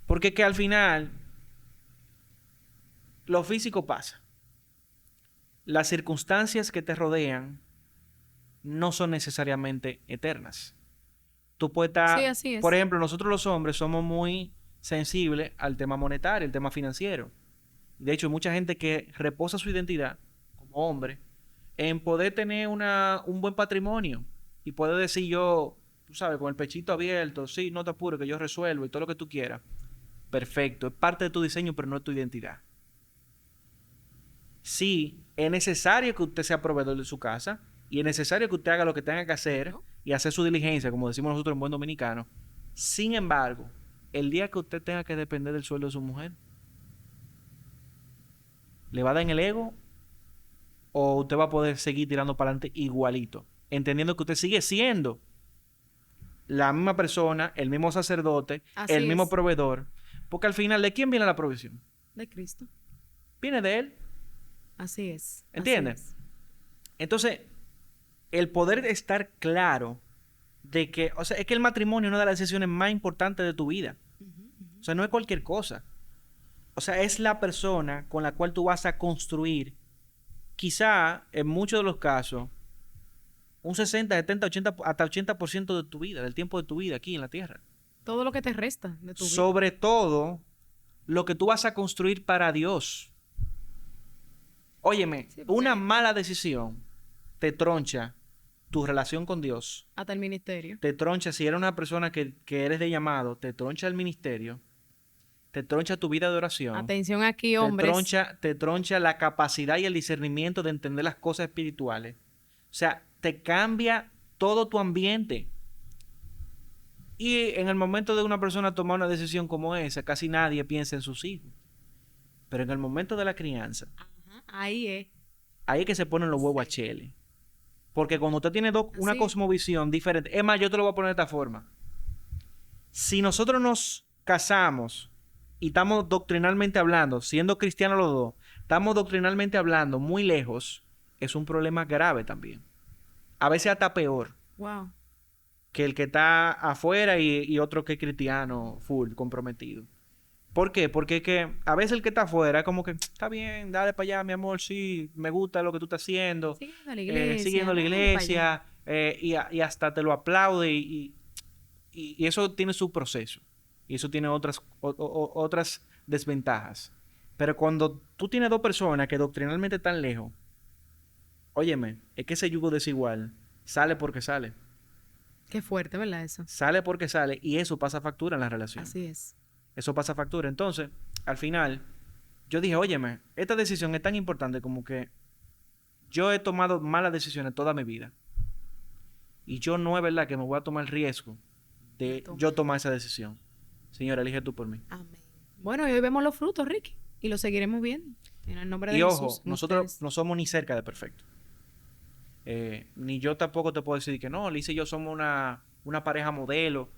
Speaker 2: Porque es que al final, lo físico pasa. Las circunstancias que te rodean no son necesariamente eternas. Tú puedes estar,
Speaker 1: sí, así es.
Speaker 2: Por ejemplo, nosotros los hombres somos muy sensibles al tema monetario, el tema financiero. De hecho, hay mucha gente que reposa su identidad como hombre en poder tener un buen patrimonio y poder decir yo, tú sabes, con el pechito abierto, sí, no te apures, que yo resuelvo y todo lo que tú quieras. Perfecto, es parte de tu diseño, pero no es tu identidad. Sí, es necesario que usted sea proveedor de su casa y es necesario que usted haga lo que tenga que hacer y hacer su diligencia, como decimos nosotros en buen dominicano. Sin embargo, el día que usted tenga que depender del sueldo de su mujer, ¿le va a dar en el ego o usted va a poder seguir tirando para adelante igualito? Entendiendo que usted sigue siendo la misma persona, el mismo sacerdote,
Speaker 1: Así
Speaker 2: el mismo
Speaker 1: es.
Speaker 2: proveedor. Porque al final, ¿de quién viene la provisión?
Speaker 1: De Cristo.
Speaker 2: Viene de Él.
Speaker 1: Así es.
Speaker 2: ¿Entiendes?
Speaker 1: Así es.
Speaker 2: Entonces, el poder estar claro de que, o sea, es que el matrimonio es una de las decisiones más importantes de tu vida. O sea, no es cualquier cosa. O sea, es la persona con la cual tú vas a construir, quizá en muchos de los casos, un 60, 70, 80, hasta 80% de tu vida, del tiempo de tu vida aquí en la tierra.
Speaker 1: Todo lo que te resta de tu vida.
Speaker 2: Sobre todo, lo que tú vas a construir para Dios. Óyeme,
Speaker 1: Sí, porque
Speaker 2: una mala decisión te troncha tu relación con Dios.
Speaker 1: hasta el ministerio.
Speaker 2: Te troncha, si eres una persona que eres de llamado, te troncha el ministerio, te troncha tu vida de oración.
Speaker 1: Atención aquí, hombres.
Speaker 2: Te troncha la capacidad y el discernimiento de entender las cosas espirituales. O sea, te cambia todo tu ambiente. Y en el momento de una persona tomar una decisión como esa, casi nadie piensa en sus hijos. Pero en el momento de la crianza,
Speaker 1: Ajá, ahí es.
Speaker 2: ahí es que se ponen los huevos a chele. Porque cuando usted tiene una
Speaker 1: Así.
Speaker 2: cosmovisión diferente, es más, yo te lo voy a poner de esta forma. Si nosotros nos casamos y estamos doctrinalmente hablando, siendo cristianos los dos, estamos doctrinalmente hablando muy lejos, es un problema grave también. A veces hasta peor
Speaker 1: Wow.
Speaker 2: que el que está afuera y otro que es cristiano, full, comprometido. ¿Por qué? Porque es que a veces el que está afuera es como que, está bien, dale para allá, mi amor, sí, me gusta lo que tú estás haciendo.
Speaker 1: Siguiendo la iglesia.
Speaker 2: Siguiendo la
Speaker 1: dale pa' allá.
Speaker 2: iglesia, y hasta te lo aplaude y eso tiene su proceso. Y eso tiene otras desventajas. Pero cuando tú tienes dos personas que doctrinalmente están lejos, óyeme, es que ese yugo desigual sale porque sale.
Speaker 1: Qué fuerte, ¿verdad? Eso.
Speaker 2: Sale porque sale y eso pasa factura en la relación.
Speaker 1: Así es.
Speaker 2: Eso pasa factura. Entonces, al final, yo dije, óyeme, esta decisión es tan importante como que yo he tomado malas decisiones toda mi vida. Y yo no es verdad que me voy a tomar el riesgo de yo tomar esa decisión. Señora, elige tú por mí.
Speaker 1: Amén. Bueno, y hoy vemos los frutos, Ricky. Y los seguiremos viendo. En el nombre de
Speaker 2: Y
Speaker 1: Jesús.
Speaker 2: ojo,
Speaker 1: en
Speaker 2: nosotros
Speaker 1: ustedes.
Speaker 2: no somos ni cerca de perfecto. Ni yo tampoco te puedo decir que no, Lisa y yo somos una pareja modelo.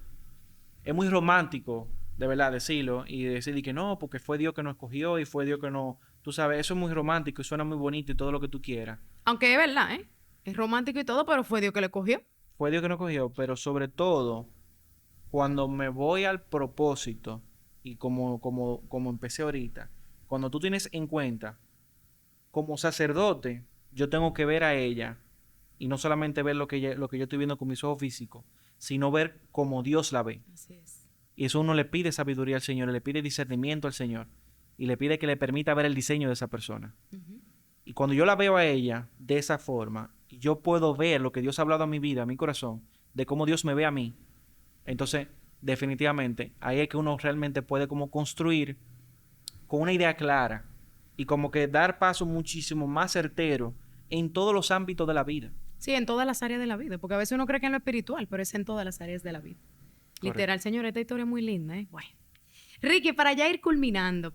Speaker 2: Es muy romántico, de verdad, decirlo. Y decir que no, porque fue Dios que nos escogió y fue Dios que nos... Tú sabes, eso es muy romántico y suena muy bonito y todo lo que tú quieras.
Speaker 1: Aunque es verdad, ¿eh? Es romántico y todo, pero fue Dios que le cogió.
Speaker 2: Fue Dios que nos escogió, pero sobre todo, cuando me voy al propósito, y como empecé ahorita, cuando tú tienes en cuenta, como sacerdote, yo tengo que ver a ella, y no solamente ver lo que yo estoy viendo con mis ojos físicos, sino ver como Dios la ve.
Speaker 1: Así es.
Speaker 2: Y eso uno le pide sabiduría al Señor, le pide discernimiento al Señor, y le pide que le permita ver el diseño de esa persona. Y cuando yo la veo a ella de esa forma, y yo puedo ver lo que Dios ha hablado a mi vida, a mi corazón, de cómo Dios me ve a mí, entonces definitivamente ahí es que uno realmente puede como construir con una idea clara y como que dar paso muchísimo más certero en todos los ámbitos de la vida.
Speaker 1: Sí, en todas las áreas de la vida, porque a veces uno cree que en lo espiritual, pero es en todas las áreas de la vida.
Speaker 2: Correcto.
Speaker 1: Literal, señor, esta historia es muy linda, ¿eh? Bueno. Ricky, para ya ir culminando,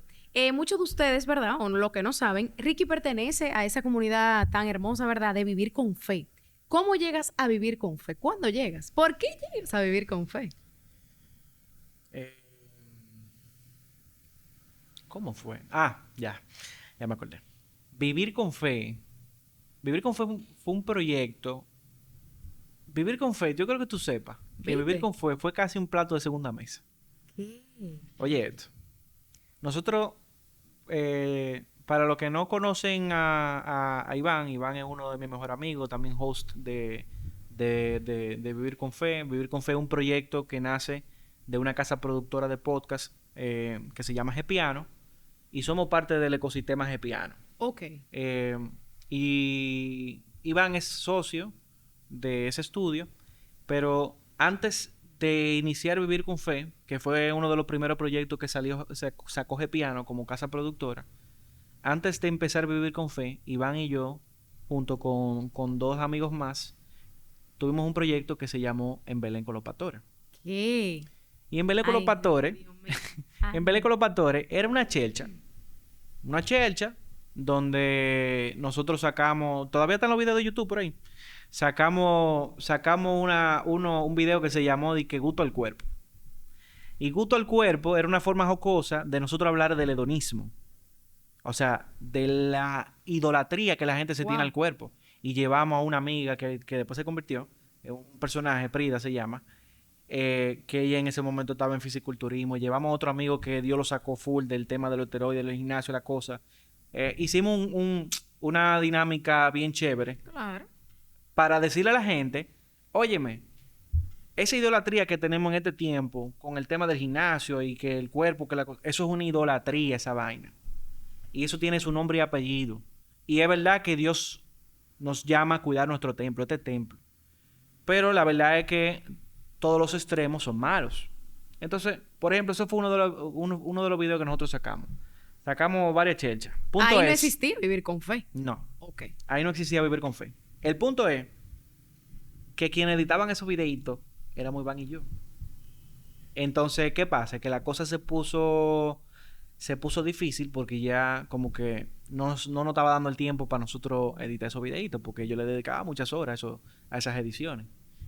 Speaker 1: muchos de ustedes, ¿verdad? O lo que no saben, Ricky pertenece a esa comunidad tan hermosa, ¿verdad? De vivir con fe. ¿Cómo llegas a vivir con fe? ¿Cuándo llegas? ¿Por qué llegas a vivir con fe?
Speaker 2: ¿Cómo fue? Ya me acordé. Vivir con fe fue un proyecto. Vivir con fe, yo creo que tú sepas que
Speaker 1: ¿Viste?
Speaker 2: vivir con fe fue casi un plato de segunda mesa.
Speaker 1: ¿Qué?
Speaker 2: Oye, esto. Nosotros, para los que no conocen a Iván, Iván es uno de mis mejores amigos, también host de Vivir con Fe. Vivir con Fe es un proyecto que nace de una casa productora de podcast que se llama Gepiano y somos parte del ecosistema Gepiano.
Speaker 1: Ok.
Speaker 2: Y Iván es socio de ese estudio, pero antes de iniciar Vivir con Fe, que fue uno de los primeros proyectos que sacó Gepiano como casa productora, antes de empezar Vivir con Fe, Iván y yo, junto con dos amigos más, tuvimos un proyecto que se llamó En Belén con los Pastores.
Speaker 1: ¿Qué?
Speaker 2: Y En Belén con los Pastores, En Belén con los Pastores era una chelcha donde nosotros sacamos, todavía están los videos de YouTube por ahí, sacamos un video que se llamó de que Gusto al Cuerpo. Y Gusto al Cuerpo era una forma jocosa de nosotros hablar del hedonismo. O sea, de la idolatría que la gente se tiene al cuerpo. Y llevamos a una amiga que después se convirtió en un personaje, Prida se llama, que ella en ese momento estaba en fisiculturismo. Llevamos a otro amigo que Dios lo sacó full del tema del esteroide, del gimnasio, la cosa. Hicimos una dinámica bien chévere.
Speaker 1: Claro.
Speaker 2: Para decirle a la gente, óyeme, esa idolatría que tenemos en este tiempo con el tema del gimnasio y que el cuerpo, eso es una idolatría, esa vaina. Y eso tiene su nombre y apellido. Y es verdad que Dios nos llama a cuidar nuestro templo, este templo. Pero la verdad es que todos los extremos son malos. Entonces, por ejemplo, eso fue uno de los videos que nosotros sacamos. Sacamos varias chelchas.
Speaker 1: Ahí no existía vivir con fe.
Speaker 2: No.
Speaker 1: Ok.
Speaker 2: Ahí no existía vivir con fe. El punto es que quienes editaban esos videitos éramos Iván y yo. Entonces, ¿qué pasa? Que la cosa se puso difícil porque ya como que no nos estaba dando el tiempo para nosotros editar esos videitos porque yo le dedicaba muchas horas a esas ediciones.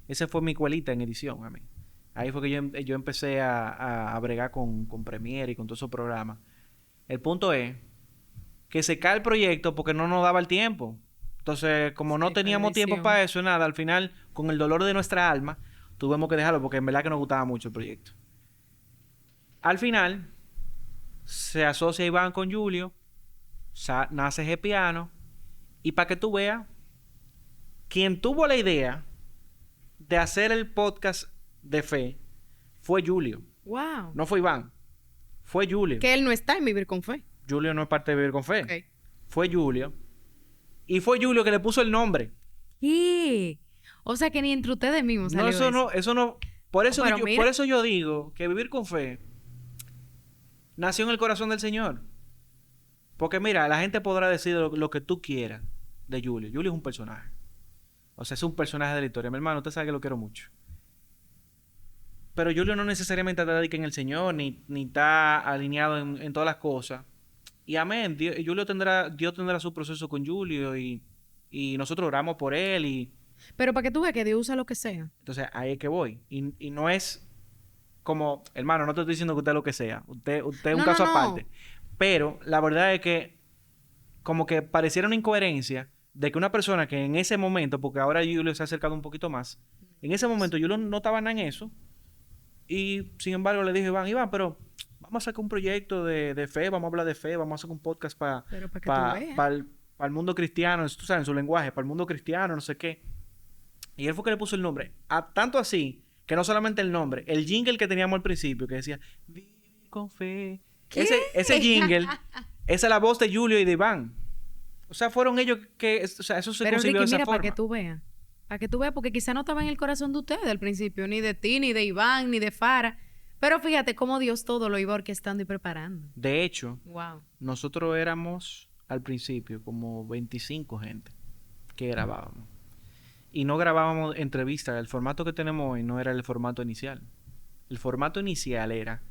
Speaker 2: Esa fue mi escuelita en edición a mí. Ahí fue que yo empecé a bregar con Premiere y con todos esos programas. El punto es que se cae el proyecto porque no nos daba el tiempo. Entonces, como no teníamos tiempo para eso, nada, al final, con el dolor de nuestra alma, tuvimos que dejarlo porque en verdad que nos gustaba mucho el proyecto. Al final, se asocia Iván con Julio, nace Gepiano, y para que tú veas, quien tuvo la idea de hacer el podcast de fe fue Julio.
Speaker 1: Wow.
Speaker 2: No fue Iván, fue Julio.
Speaker 1: Que él no está en vivir con fe.
Speaker 2: Julio no es parte de Vivir con Fe.
Speaker 1: Okay.
Speaker 2: Fue Julio. Y fue Julio que le puso el nombre.
Speaker 1: ¿Qué? O sea que ni entre ustedes mismos salió
Speaker 2: eso no. Por eso,
Speaker 1: Pero
Speaker 2: por eso yo digo que Vivir con Fe nació en el corazón del Señor. Porque mira, la gente podrá decir lo que tú quieras de Julio. Julio es un personaje. O sea, es un personaje de la historia. Mi hermano, usted sabe que lo quiero mucho. Pero Julio no necesariamente está dedicado en el Señor, ni está alineado en todas las cosas. Y amén, Dios tendrá su proceso con Julio y nosotros oramos por él.
Speaker 1: Pero para que tú veas que Dios usa lo que sea.
Speaker 2: Entonces, ahí es que voy. Y no es como, hermano, no te estoy diciendo que usted lo que sea. Usted es un caso aparte. Pero la verdad es que como que pareciera una incoherencia de que una persona que en ese momento, porque ahora Julio se ha acercado un poquito más, en ese momento Julio no estaba nada en eso. Y sin embargo le dije, Iván, pero vamos a sacar un proyecto de fe, vamos a hablar de fe, vamos a sacar un podcast para el mundo cristiano, tú sabes, en su lenguaje, para el mundo cristiano, no sé qué. Y él fue que le puso el nombre. Tanto así, que no solamente el nombre, el jingle que teníamos al principio, que decía, vivir con fe. Ese jingle, esa es la voz de Julio y de Iván. O sea, fueron ellos que... O sea, eso se
Speaker 1: Pero
Speaker 2: concibió
Speaker 1: Ricky,
Speaker 2: de esa
Speaker 1: mira,
Speaker 2: forma.
Speaker 1: para que tú veas. Para que tú veas, porque quizá no estaba en el corazón de ustedes al principio, ni de ti, ni de Iván, ni de Farah. Pero fíjate cómo Dios todo lo iba orquestando y preparando.
Speaker 2: De hecho,
Speaker 1: Wow.
Speaker 2: nosotros éramos al principio como 25 gente que grabábamos. Y no grabábamos entrevistas. El formato que tenemos hoy no era el formato inicial. El formato inicial era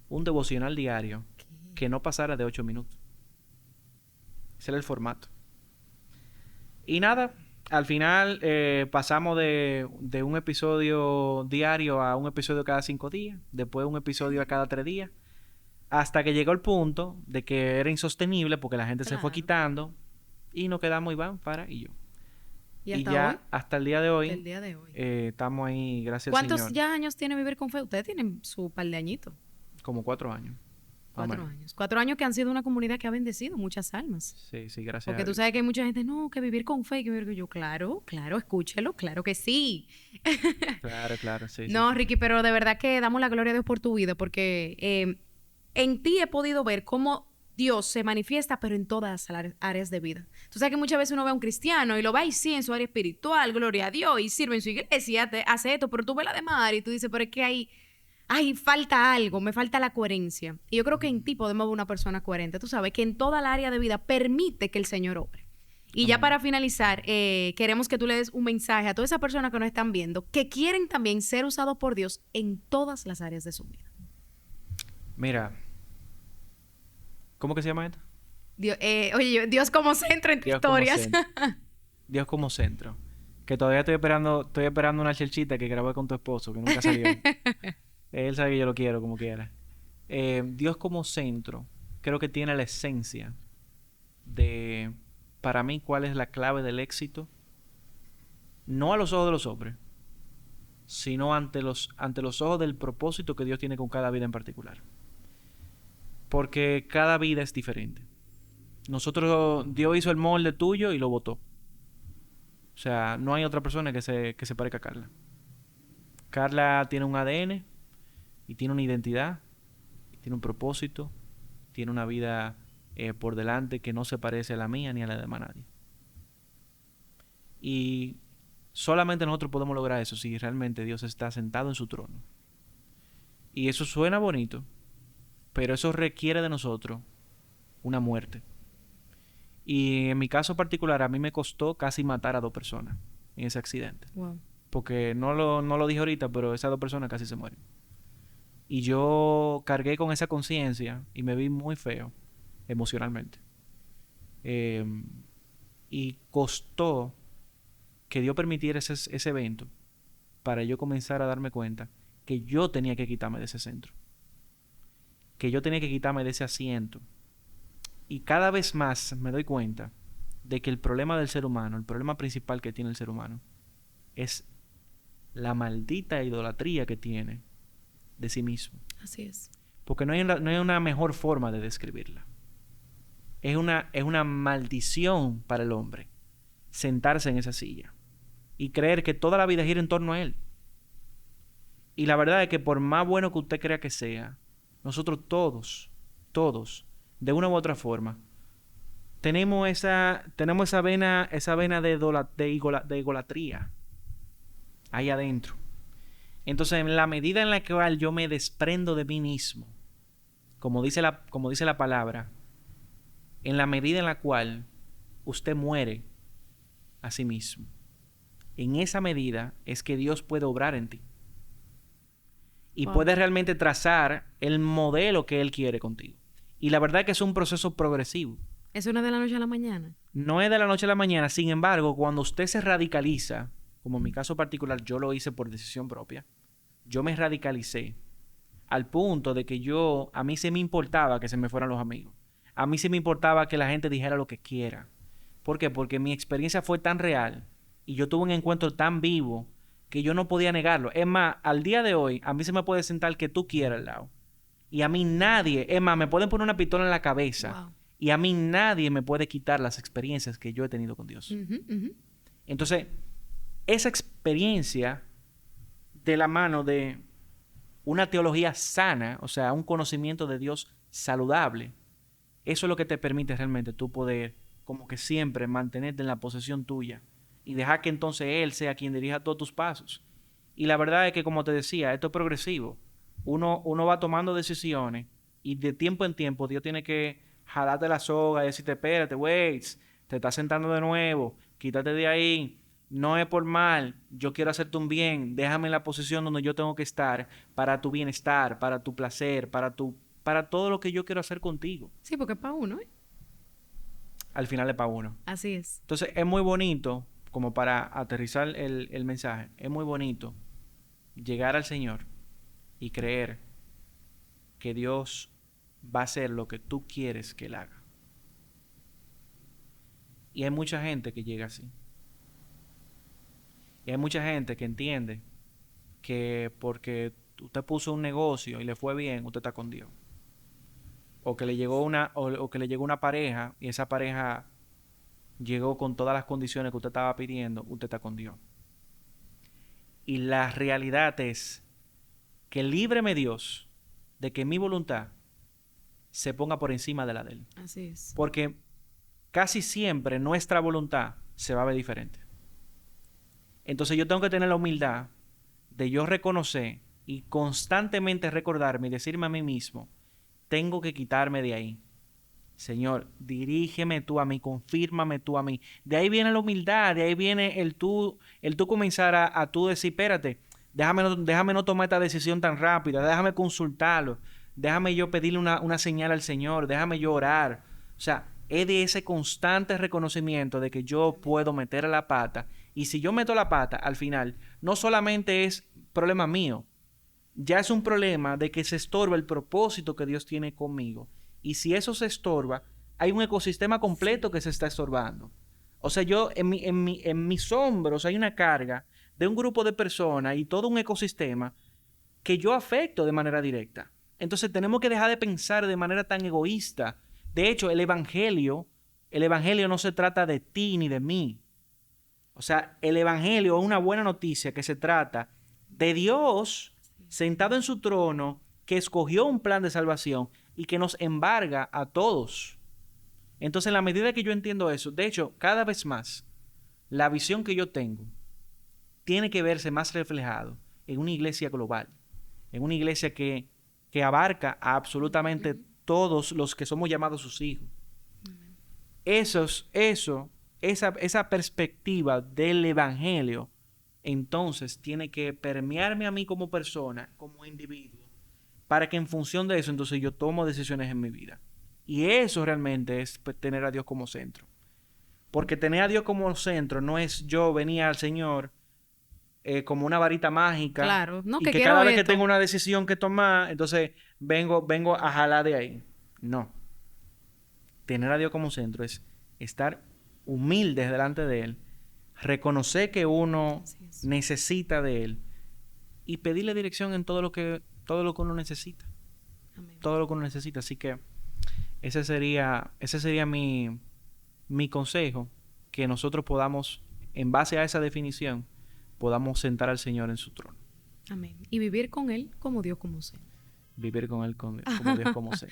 Speaker 2: un devocional diario que no pasara de 8 minutos. Ese era el formato. Y nada, al final pasamos de un episodio diario a un episodio cada 5 días, después un episodio a cada 3 días, hasta que llegó el punto de que era insostenible porque la gente se fue
Speaker 1: Claro.
Speaker 2: quitando y nos quedamos Iván, Farah y yo.
Speaker 1: ¿Y
Speaker 2: Y
Speaker 1: hasta
Speaker 2: ya
Speaker 1: hoy?
Speaker 2: hasta el día de hoy,
Speaker 1: El día de hoy.
Speaker 2: estamos ahí, gracias al
Speaker 1: ¿Cuántos
Speaker 2: Señor,
Speaker 1: ya años tiene Vivir con Fe? Ustedes tienen su par de añitos.
Speaker 2: como 4 años. más o
Speaker 1: 4
Speaker 2: menos.
Speaker 1: años. 4 años que han sido una comunidad que ha bendecido muchas almas.
Speaker 2: Sí, sí, gracias
Speaker 1: Porque
Speaker 2: a
Speaker 1: tú
Speaker 2: Dios.
Speaker 1: sabes que hay mucha gente, no, que vivir con fe, que vivir con yo. Claro, claro, escúchelo, claro que sí.
Speaker 2: Claro, claro, sí,
Speaker 1: No,
Speaker 2: sí.
Speaker 1: Ricky, pero de verdad que damos la gloria a Dios por tu vida, porque en ti he podido ver cómo Dios se manifiesta, pero en todas las áreas de vida. Tú sabes que muchas veces uno ve a un cristiano y lo va y sí en su área espiritual, gloria a Dios, y sirve en su iglesia, hace esto, pero tú ves la demás y tú dices, pero es que hay falta algo, me falta la coherencia. Y yo creo que en ti podemos ver una persona coherente, tú sabes, que en toda la área de vida permite que el Señor obre. Y ya
Speaker 2: Amén.
Speaker 1: para finalizar, queremos que tú le des un mensaje a todas esas personas que nos están viendo, que quieren también ser usados por Dios en todas las áreas de su vida.
Speaker 2: Mira, ¿cómo que se llama esto?
Speaker 1: Oye, Dios como centro entre
Speaker 2: Dios como
Speaker 1: historias.
Speaker 2: centro. Dios como centro. Que todavía estoy esperando una chelchita que grabé con tu esposo, que nunca salió. Él sabe que yo lo quiero como quiera. Dios como centro, creo que tiene la esencia de, para mí, cuál es la clave del éxito. No a los ojos de los hombres, sino ante los ojos del propósito que Dios tiene con cada vida en particular. Porque cada vida es diferente. Dios hizo el molde tuyo y lo botó. O sea, no hay otra persona que se parezca a Carla. Carla tiene un ADN y tiene una identidad, y tiene un propósito, tiene una vida por delante que no se parece a la mía ni a la de más nadie. Y solamente nosotros podemos lograr eso si realmente Dios está sentado en su trono. Y eso suena bonito, pero eso requiere de nosotros una muerte. Y en mi caso particular, a mí me costó casi matar a 2 personas en ese accidente.
Speaker 1: Wow.
Speaker 2: Porque no lo dije ahorita, pero esas 2 personas casi se mueren. Y yo cargué con esa conciencia y me vi muy feo emocionalmente. Y costó que Dios permitiera ese evento para yo comenzar a darme cuenta que yo tenía que quitarme de ese centro. Que yo tenía que quitarme de ese asiento. Y cada vez más me doy cuenta de que el problema del ser humano, el problema principal que tiene el ser humano, es la maldita idolatría que tiene de sí mismo.
Speaker 1: Así es.
Speaker 2: Porque no hay una mejor forma de describirla. Es una maldición para el hombre sentarse en esa silla y creer que toda la vida gira en torno a él. Y la verdad es que por más bueno que usted crea que sea, nosotros todos, de una u otra forma, tenemos esa vena de idolatría ahí adentro. Entonces, en la medida en la cual yo me desprendo de mí mismo, como dice la palabra, en la medida en la cual usted muere a sí mismo, en esa medida es que Dios puede obrar en ti. Y
Speaker 1: Wow.
Speaker 2: puede realmente trazar el modelo que Él quiere contigo. Y la verdad es que es un proceso progresivo.
Speaker 1: Eso no es de la noche a la mañana.
Speaker 2: No es de la noche a la mañana. Sin embargo, cuando usted se radicaliza, como en mi caso particular, yo lo hice por decisión propia. Yo me radicalicé al punto de que a mí sí me importaba que se me fueran los amigos. A mí sí me importaba que la gente dijera lo que quiera. ¿Por qué? Porque mi experiencia fue tan real y yo tuve un encuentro tan vivo que yo no podía negarlo. Es más, al día de hoy, a mí se me puede sentar el que tú quieras al lado. Y a mí nadie, es más, me pueden poner una pistola en la cabeza.
Speaker 1: Wow.
Speaker 2: Y a mí nadie me puede quitar las experiencias que yo he tenido con Dios.
Speaker 1: Ujú, ujú.
Speaker 2: Entonces, esa experiencia de la mano de una teología sana, o sea, un conocimiento de Dios saludable, eso es lo que te permite realmente tú poder como que siempre mantenerte en la posesión tuya y dejar que entonces Él sea quien dirija todos tus pasos. Y la verdad es que, como te decía, esto es progresivo. Uno va tomando decisiones y de tiempo en tiempo Dios tiene que jalarte la soga y decirte, espérate, wait, te estás sentando de nuevo, quítate de ahí, no es por mal, yo quiero hacerte un bien, déjame en la posición donde yo tengo que estar para tu bienestar, para tu placer, para todo lo que yo quiero hacer contigo.
Speaker 1: Sí, porque es para uno, ¿eh?
Speaker 2: Al final es para uno.
Speaker 1: Así es.
Speaker 2: Entonces es muy bonito, como para aterrizar el mensaje, es muy bonito llegar al Señor y creer que Dios va a hacer lo que tú quieres que Él haga. Y hay mucha gente que llega así. Y hay mucha gente que entiende que porque usted puso un negocio y le fue bien, usted está con Dios. O que le llegó una pareja y esa pareja llegó con todas las condiciones que usted estaba pidiendo, usted está con Dios. Y la realidad es que líbreme Dios de que mi voluntad se ponga por encima de la de Él.
Speaker 1: Así es.
Speaker 2: Porque casi siempre nuestra voluntad se va a ver diferente. Entonces yo tengo que tener la humildad de yo reconocer y constantemente recordarme y decirme a mí mismo, tengo que quitarme de ahí. Señor, dirígeme tú a mí, confírmame tú a mí. De ahí viene la humildad, de ahí viene el tú comenzar a tú decir, espérate, déjame no tomar esta decisión tan rápida, déjame consultarlo, déjame yo pedirle una señal al Señor, déjame yo orar. O sea, es de ese constante reconocimiento de que yo puedo meter la pata. Y si yo meto la pata, al final, no solamente es problema mío, ya es un problema de que se estorba el propósito que Dios tiene conmigo. Y si eso se estorba, hay un ecosistema completo que se está estorbando. O sea, yo en mis hombros hay una carga de un grupo de personas y todo un ecosistema que yo afecto de manera directa. Entonces tenemos que dejar de pensar de manera tan egoísta. De hecho, el evangelio no se trata de ti ni de mí. O sea, el evangelio es una buena noticia que se trata de Dios sentado en su trono, que escogió un plan de salvación y que nos embarga a todos. Entonces, en la medida que yo entiendo eso, de hecho, cada vez más, la visión que yo tengo tiene que verse más reflejado en una iglesia global, en una iglesia que abarca a absolutamente todos los que somos llamados sus hijos. Esa perspectiva del evangelio, entonces, tiene que permearme a mí como persona, como individuo, para que en función de eso, entonces yo tomo decisiones en mi vida. Y eso realmente es tener a Dios como centro. Porque tener a Dios como centro no es yo venir al Señor como una varita mágica.
Speaker 1: Claro, no,
Speaker 2: y
Speaker 1: que
Speaker 2: que cada vez
Speaker 1: esto.
Speaker 2: que tengo una decisión que tomar, entonces vengo a jalar de ahí. No. Tener a Dios como centro es estar humildes delante de Él, reconocer que uno necesita de Él y pedirle dirección en todo lo que uno necesita. Amén. Todo lo que uno necesita. Así que ese sería mi consejo, que nosotros podamos, en base a esa definición, podamos sentar al Señor en su trono.
Speaker 1: Amén. Y vivir con Él como Dios como sea.
Speaker 2: Vivir con Él como Dios como sea.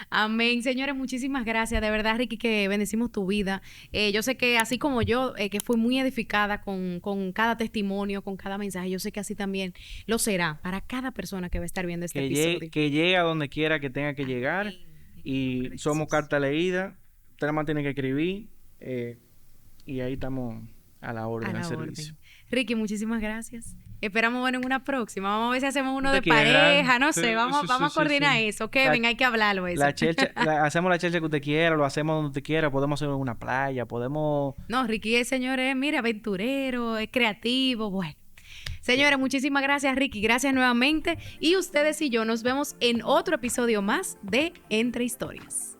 Speaker 1: Amén. Señores, muchísimas gracias. De verdad, Ricky, que bendecimos tu vida. Yo sé que así como yo, que fui muy edificada con cada testimonio, con cada mensaje, yo sé que así también lo será para cada persona que va a estar viendo este episodio.
Speaker 2: Que llegue a donde quiera que tenga que llegar. Y precioso. Somos carta leída. Usted nada más tiene que escribir. Y ahí estamos a la orden del servicio.
Speaker 1: Ricky, muchísimas gracias. Esperamos en una próxima. Vamos a ver si hacemos uno de pareja, no sé. Vamos a coordinar eso. Kevin, hay que hablarlo eso.
Speaker 2: Hacemos la chelcha que usted quiera, lo hacemos donde usted quiera. Podemos hacerlo en una playa, podemos...
Speaker 1: No, Ricky, el señor es, mira, aventurero, es creativo, bueno. Señores, muchísimas gracias, Ricky. Gracias nuevamente. Y ustedes y yo nos vemos en otro episodio más de Entre Historias.